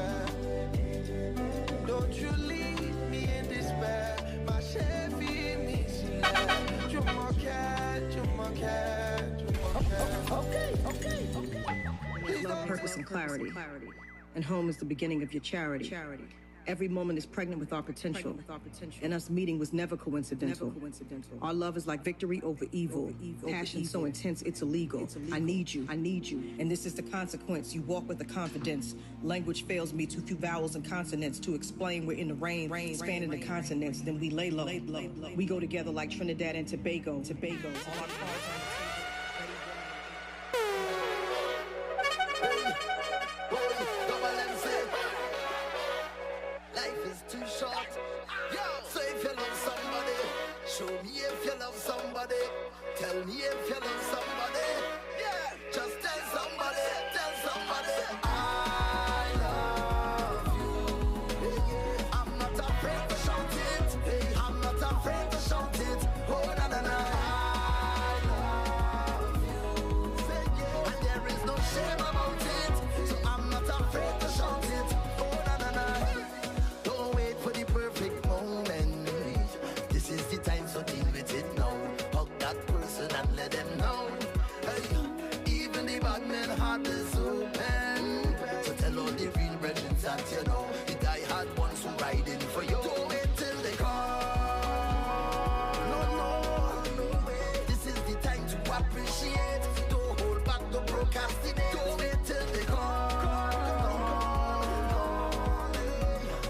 Q: Don't you leave me in despair. My Chevy means Jumoke, Jumoke, Jumoke. Okay.
S: Love, purpose, and clarity. And home is the beginning of your charity. Every moment is pregnant with our potential. And us meeting was never coincidental. Our love is like victory over evil. Passion so intense it's illegal. I need you. And this is the consequence. You walk with the confidence. Language fails me. Too few vowels and consonants to explain we're in the rain spanning the continents. Then we lay low. We go together like Trinidad and Tobago. All our cards on the table.
Q: Life is too short. So if you love somebody, show me if you love somebody. Tell me if you love somebody. Yeah, just tell somebody. I love you. I'm not afraid to shout it. I'm not afraid to shout it. Oh, na na na. I love you. And there is no shame about it. So I'm not afraid to shout it. Oh, na na na. Don't wait for the perfect moment. This is the time, so deal with it now. Hug that person and let them know. Hey, even the bad man heart is open. So tell all the real brethren that you know the die hard ones who riding for you. Don't wait till they come. No way. This is the time to appreciate. Don't hold back, don't procrastinate. Don't wait till they come.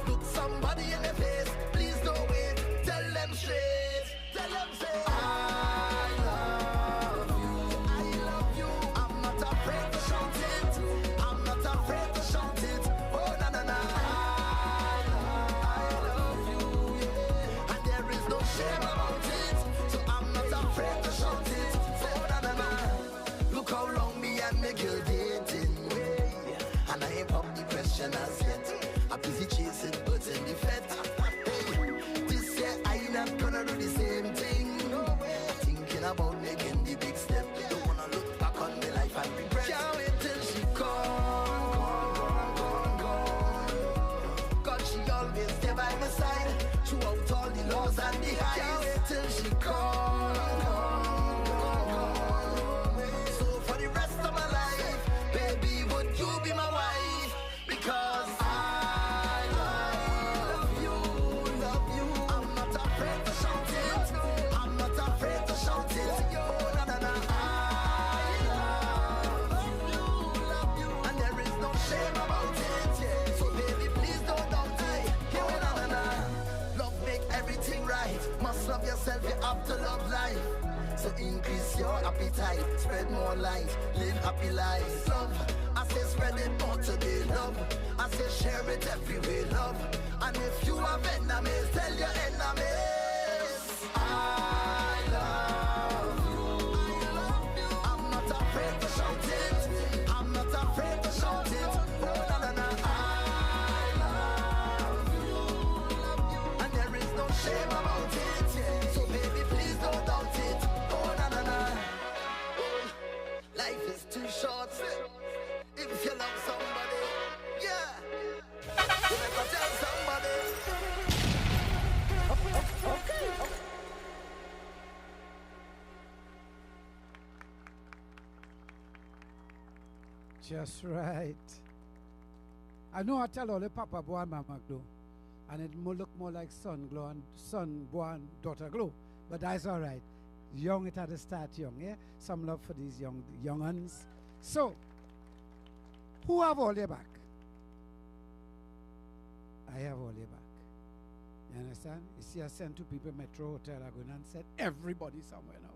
Q: Look somebody in the face. Please don't wait. Tell them straight. Tell them say I love you. I'm not afraid to shout it. I'm not afraid to shout it. Oh na na na. I love you. Yeah. And there is no shame about it. So I'm not afraid to shout it. Oh na na na. Look how long me and my girl dating. And I ain't popped the question as yet. I'm busy chasing birds in the fed. Hey, this year I ain't not gonna do the same thing. Thinking about making the big step. Don't wanna look back on my life and regret. Can't wait till she gone. God, she always stay by my side. Throughout all the laws and the highs. Can't wait till she gone. So for the rest of my life, baby, would you be my wife? Because I love you. I'm not afraid to shout it. I'm not afraid to shout it. Oh, na na na. I love you. And there is no shame about it. So baby, please don't doubt it. Oh, na na na. Love make everything right. Must love yourself, you have to love life. So increase your appetite, spread more light, live happy lives. Love, I say spread it more today, love. I say share it everywhere, love. And if you have enemies, tell your enemies I love you. I'm not afraid to shout it. I'm not afraid to shout it. Oh na na na. I love you. And there is no shame about it. So baby, please don't doubt it. Oh na na na. Life is too short. If you love somebody, yeah, you never tell somebody. Okay.
D: Just right. I know I tell all the Papa boy and Mama glow, and it will look more like son glow and son boy and daughter glow, but that's all right. Young, it had to start young, yeah. Some love for these young uns. So, who have all your back? I have all your back. You understand? You see, I sent two people Metro Hotel. I go and said everybody somewhere now.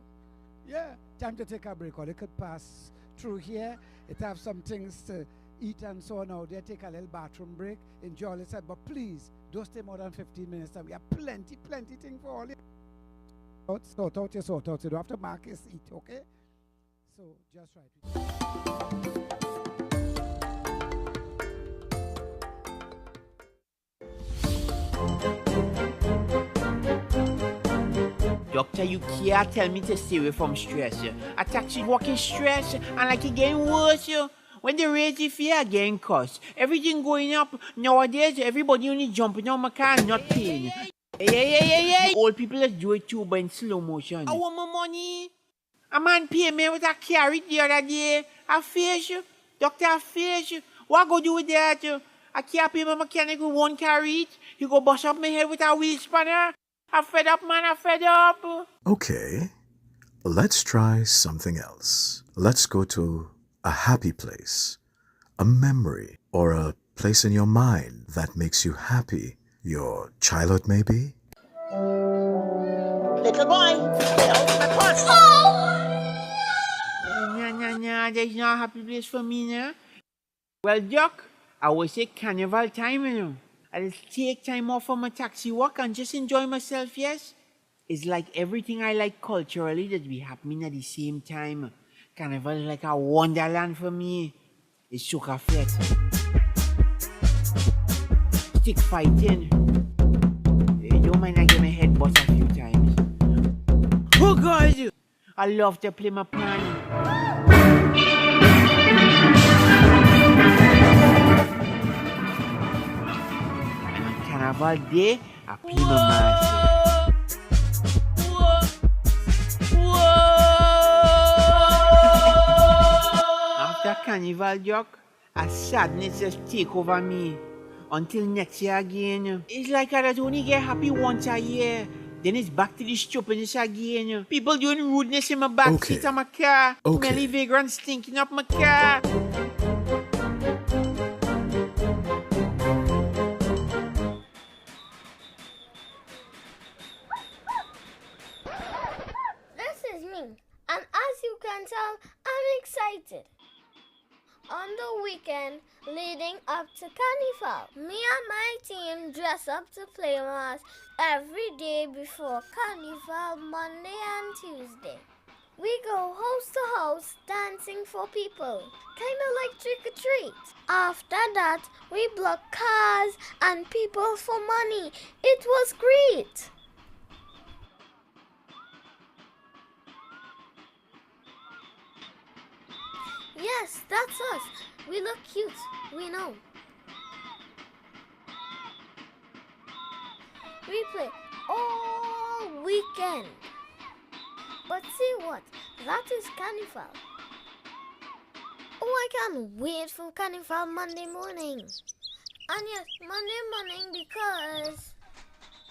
D: Yeah, time to take a break. Or they could pass through here. It have some things to eat and so on out there. Take a little bathroom break. Enjoy it. But please, don't stay more than 15 minutes. We have plenty thing for all you. Sort out. You don't have to mark your seat, okay? So, just right.
T: Doctor, you can't tell me to stay away from stress. A taxi walking stress and like it getting worse. When they raise the fare, getting cost. Everything going up. Nowadays, everybody only jumping on my car and not paying. Hey. The old people that do it too, but in slow motion. I want my money. A man pay me with a carrot the other day. A fish. Doctor, a fish. What go do with that? I can't pay my mechanic with one carrot. He go bust up my head with a wheel spanner. I'm fed up, man. I'm fed up.
U: Okay, let's try something else. Let's go to a happy place, a memory, or a place in your mind that makes you happy. Your childhood, maybe?
T: Little boy, Nah, there's no happy place for me now. Well, Doc, I was say carnival time, I'll take time off from my taxi walk and just enjoy myself, yes? It's like everything I like culturally that be happening at the same time. Carnival is like a wonderland for me. It's sugar fete. Stick fighting. Don't mind I get my head bust a few times. Oh God! I love to play my piano. And on Carnival Day, I play my master. After Carnival, Jock, a sadness just take over me. Until next year again. It's like I don't only get happy once a year. Then it's back to the stupidness again. People doing rudeness in my back seat of my car. Smelly vagrant stinking up my car.
V: This is me, and as you can tell, I'm excited. On the weekend leading up to Carnival, me and my team dress up to play mass every day before Carnival, Monday and Tuesday. We go house to house dancing for people, kinda like trick or treat. After that, we block cars and people for money. It was great. Yes, that's us. We look cute. We know. We play all weekend. But see what? That is Carnival. Oh, I can't wait for Carnival Monday morning. And yes, Monday morning because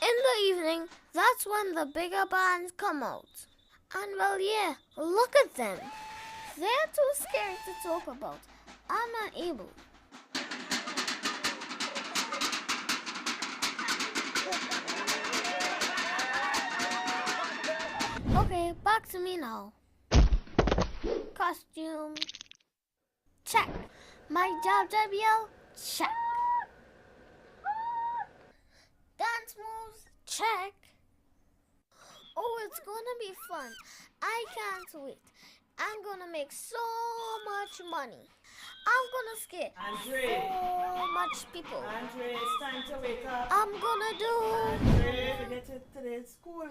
V: in the evening, that's when the bigger bands come out. And well, yeah, look at them. They're too scary to talk about. I'm not able. Okay, back to me now. Costume. Check. My job WL. Check. Dance moves. Check. Oh, it's gonna be fun. I can't wait. I'm gonna make so much money. I'm gonna scare so much people.
W: Andre, it's time to wake up.
V: I'm gonna do.
W: Andre, forget it. Today's school.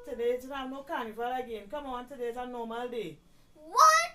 W: Today it's not no carnival again. Come on, today's a normal day.
V: What?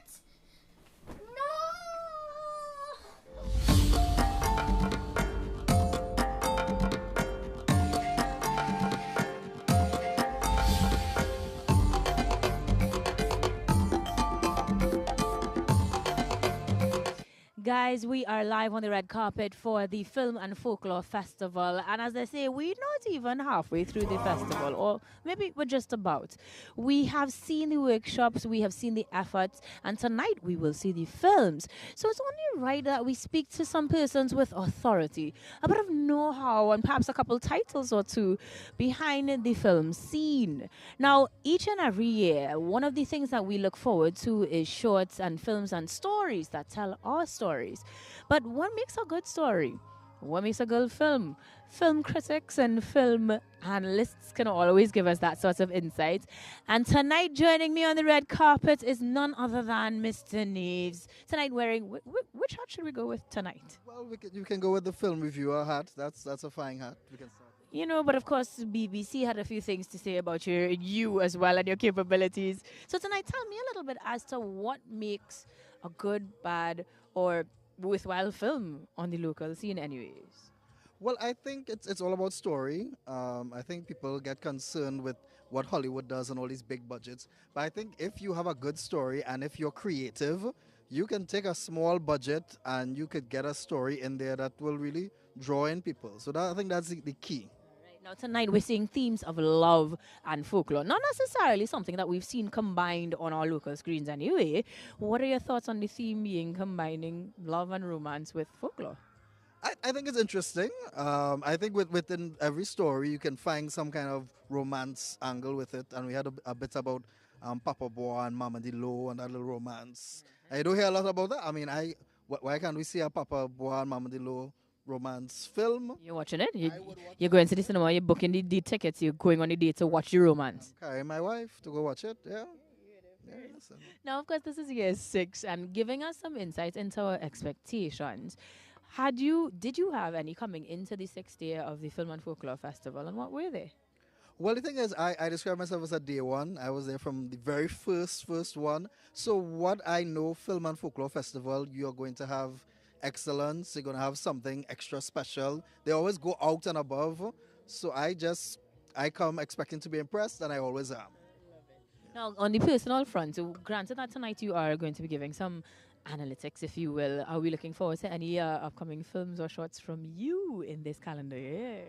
A: Guys, we are live on the red carpet for the Film and Folklore Festival. And as I say, we're not even halfway through the festival, or maybe we're just about. We have seen the workshops, we have seen the efforts, and tonight we will see the films. So it's only right that we speak to some persons with authority, a bit of know-how, and perhaps a couple titles or two behind the film scene. Now, each and every year, one of the things that we look forward to is shorts and films and stories that tell our stories. But what makes a good story? What makes a good film? Film critics and film analysts can always give us that sort of insight. And tonight, joining me on the red carpet is none other than Mr. Neves. Tonight, wearing which hat should we go with tonight?
X: Well, you can go with the film reviewer hat. That's a fine hat. We can start.
A: You know, but of course, BBC had a few things to say about you as well and your capabilities. So tonight, tell me a little bit as to what makes a good, bad, or worthwhile film on the local scene, anyways.
R: Well, I think it's all about story. I think people get concerned with what Hollywood does and all these big budgets. But I think if you have a good story and if you're creative, you can take a small budget and you could get a story in there that will really draw in people. So I think that's the key.
A: Now, tonight we're seeing themes of love and folklore. Not necessarily something that we've seen combined on our local screens anyway. What are your thoughts on the theme being combining love and romance with folklore?
R: I think it's interesting. I think within every story, you can find some kind of romance angle with it. And we had a bit about Papa Boy and Mama Lo and that little romance. I don't hear a lot about that. I mean, why can't we see a Papa Boy and Mama Lo romance film?
A: You're watching it? You're going to the cinema, you're booking the tickets, you're going on a date to watch your romance.
R: Carry my wife to go watch it, yeah. Listen.
A: Now, of course, this is year 6 and giving us some insights into our expectations. Did you have any coming into the 6th year of the Film and Folklore Festival, and what were they?
R: Well, the thing is, I describe myself as a day one. I was there from the very first one. So what I know, Film and Folklore Festival, you're going to have excellence. You're going to have something extra special. They always go out and above. So I come expecting to be impressed, and I always am.
A: Now, on the personal front, so granted that tonight you are going to be giving some analytics, if you will, are we looking forward to any upcoming films or shorts from you in this calendar year?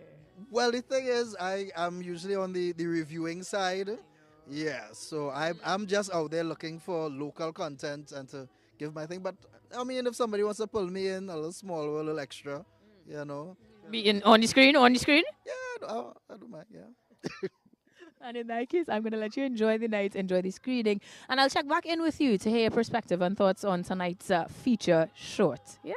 R: Well, the thing is, I am usually on the reviewing side. Yeah, so I'm just out there looking for local content and to give my thing. But, I mean, if somebody wants to pull me in a little small or a little extra, you know.
A: Be on the screen?
R: Yeah, I don't mind, yeah.
A: And in that case, I'm going to let you enjoy the night, enjoy the screening. And I'll check back in with you to hear your perspective and thoughts on tonight's feature short. Yeah?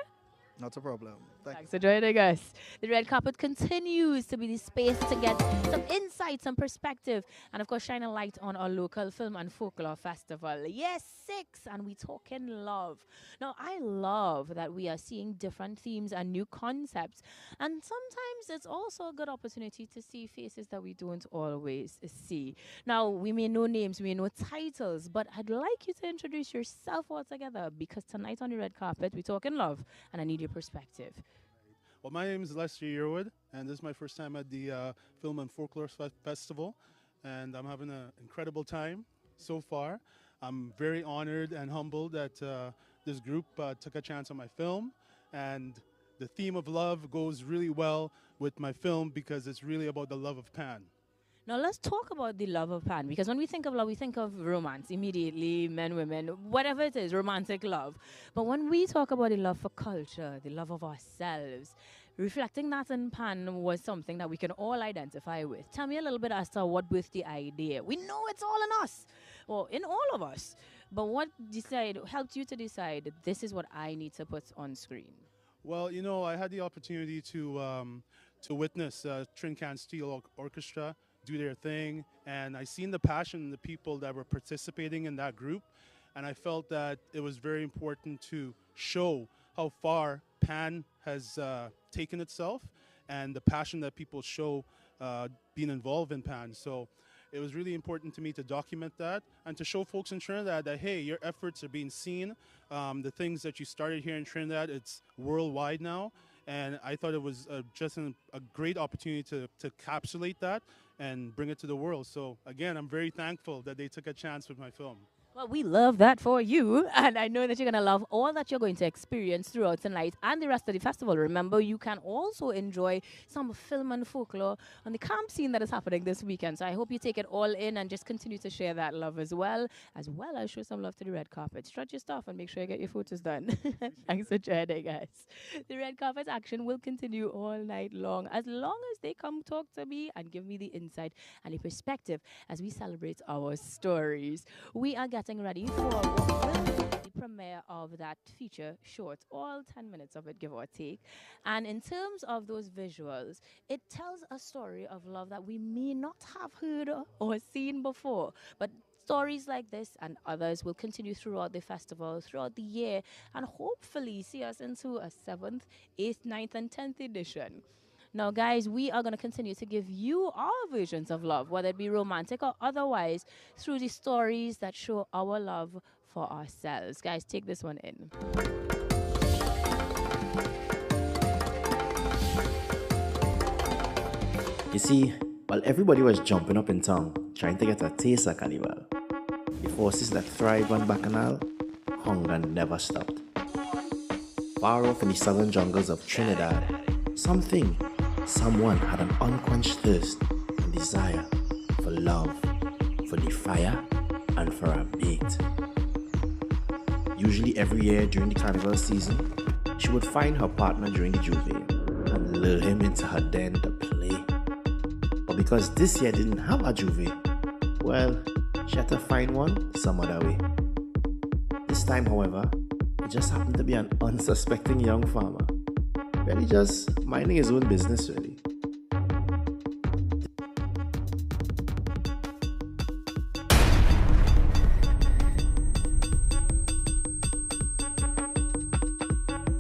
R: Not a problem.
A: Thanks for joining us. The red carpet continues to be the space to get some insight, some perspective, and of course shine a light on our local film and folklore festival. Yes, 6, and we talking love. Now, I love that we are seeing different themes and new concepts, and sometimes it's also a good opportunity to see faces that we don't always see. Now, we may know names, we may know titles, but I'd like you to introduce yourself all together, because tonight on the red carpet, we're talking love, and I need your perspective.
B: Well, my name is Lester Yearwood, and this is my first time at the Film and Folklore Festival, and I'm having an incredible time so far. I'm very honored and humbled that this group took a chance on my film, and the theme of love goes really well with my film because it's really about the love of Pan.
A: Now let's talk about the love of Pan, because when we think of love, we think of romance immediately, men, women, whatever it is, romantic love. But when we talk about the love for culture, the love of ourselves, reflecting that in Pan was something that we can all identify with. Tell me a little bit as to what birthed the idea. We know it's all in us, or in all of us. But what helped you to decide that this is what I need to put on screen?
B: Well, you know, I had the opportunity to witness Trincan Steel Orchestra do their thing, and I seen the passion in the people that were participating in that group, and I felt that it was very important to show how far Pan has taken itself and the passion that people show being involved in Pan. So it was really important to me to document that and to show folks in Trinidad that, hey, your efforts are being seen. The things that you started here in Trinidad, it's worldwide now. And I thought it was just a great opportunity to encapsulate that and bring it to the world. So again, I'm very thankful that they took a chance with my film.
A: Well, we love that for you, and I know that you're going to love all that you're going to experience throughout tonight and the rest of the festival. Remember, you can also enjoy some film and folklore on the camp scene that is happening this weekend. So I hope you take it all in and just continue to share that love as well as show some love to the red carpet. Stretch your stuff and make sure you get your photos done. Thanks for joining us. The red carpet action will continue all night long as they come talk to me and give me the insight and the perspective as we celebrate our stories. We are getting ready for what will be the premiere of that feature short, all 10 minutes of it, give or take. And in terms of those visuals, it tells a story of love that we may not have heard or seen before, but stories like this and others will continue throughout the festival, throughout the year, and hopefully see us into a 7th, 8th, 9th, and 10th edition. Now, guys, we are going to continue to give you our versions of love, whether it be romantic or otherwise, through the stories that show our love for ourselves. Guys, take this one in.
K: You see, while everybody was jumping up in town, trying to get a taste of carnival, the forces that thrive on Bacchanal, hunger never stopped. Far off in the southern jungles of Trinidad, someone had an unquenched thirst and desire for love, for the fire, and for a mate. Usually every year during the carnival season, she would find her partner during the juve and lure him into her den to play. But because this year didn't have a juve, well, she had to find one some other way. This time, however, it just happened to be an unsuspecting young farmer, really just minding his own business, really.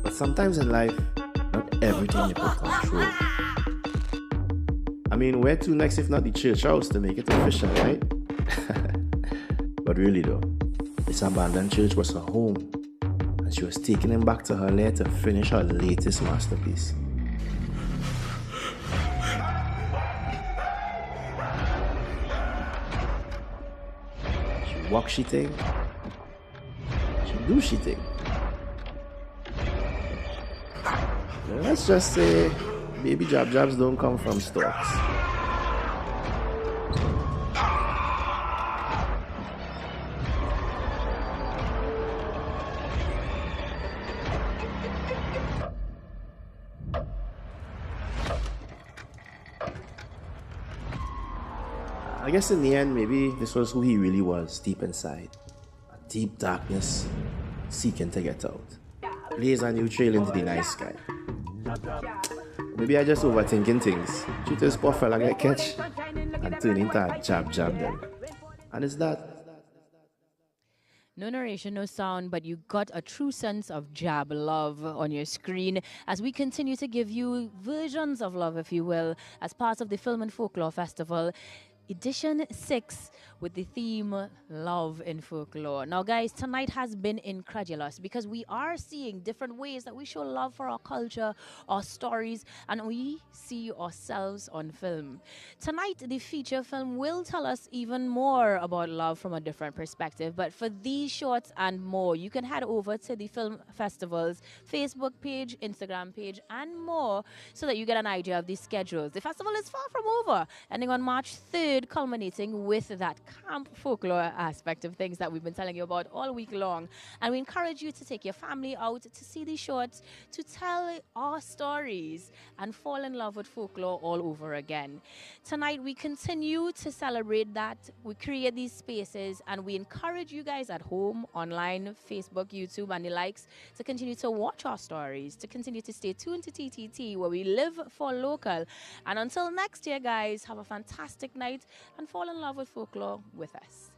K: But sometimes in life, not everything you can control. I mean, where to next if not the church house to make it official, right? But really though, this abandoned church was her home, and she was taking him back to her lair to finish her latest masterpiece. She walk she thing, she do she thing. Let's just say baby jabs don't come from stalks. I guess in the end, maybe this was who he really was deep inside. A deep darkness, seeking to get out. Blaze a new trail into the night sky. Maybe I just overthinking things. Shoot this poor fella get catch and turn into a jab them. And it's that.
A: No narration, no sound, but you got a true sense of jab love on your screen as we continue to give you versions of love, if you will, as part of the Film and Folklore Festival. Edition 6 with the theme Love in Folklore. Now, guys, tonight has been incredulous because we are seeing different ways that we show love for our culture, our stories, and we see ourselves on film. Tonight, the feature film will tell us even more about love from a different perspective. But for these shorts and more, you can head over to the Film Festival's Facebook page, Instagram page, and more so that you get an idea of the schedules. The festival is far from over, ending on March 3rd. Culminating with that camp folklore aspect of things that we've been telling you about all week long. And we encourage you to take your family out to see these shorts, to tell our stories and fall in love with folklore all over again. Tonight we continue to celebrate that. We create these spaces and we encourage you guys at home, online, Facebook, YouTube, and the likes to continue to watch our stories, to continue to stay tuned to TTT where we live for local. And until next year, guys, have a fantastic night and fall in love with folklore with us.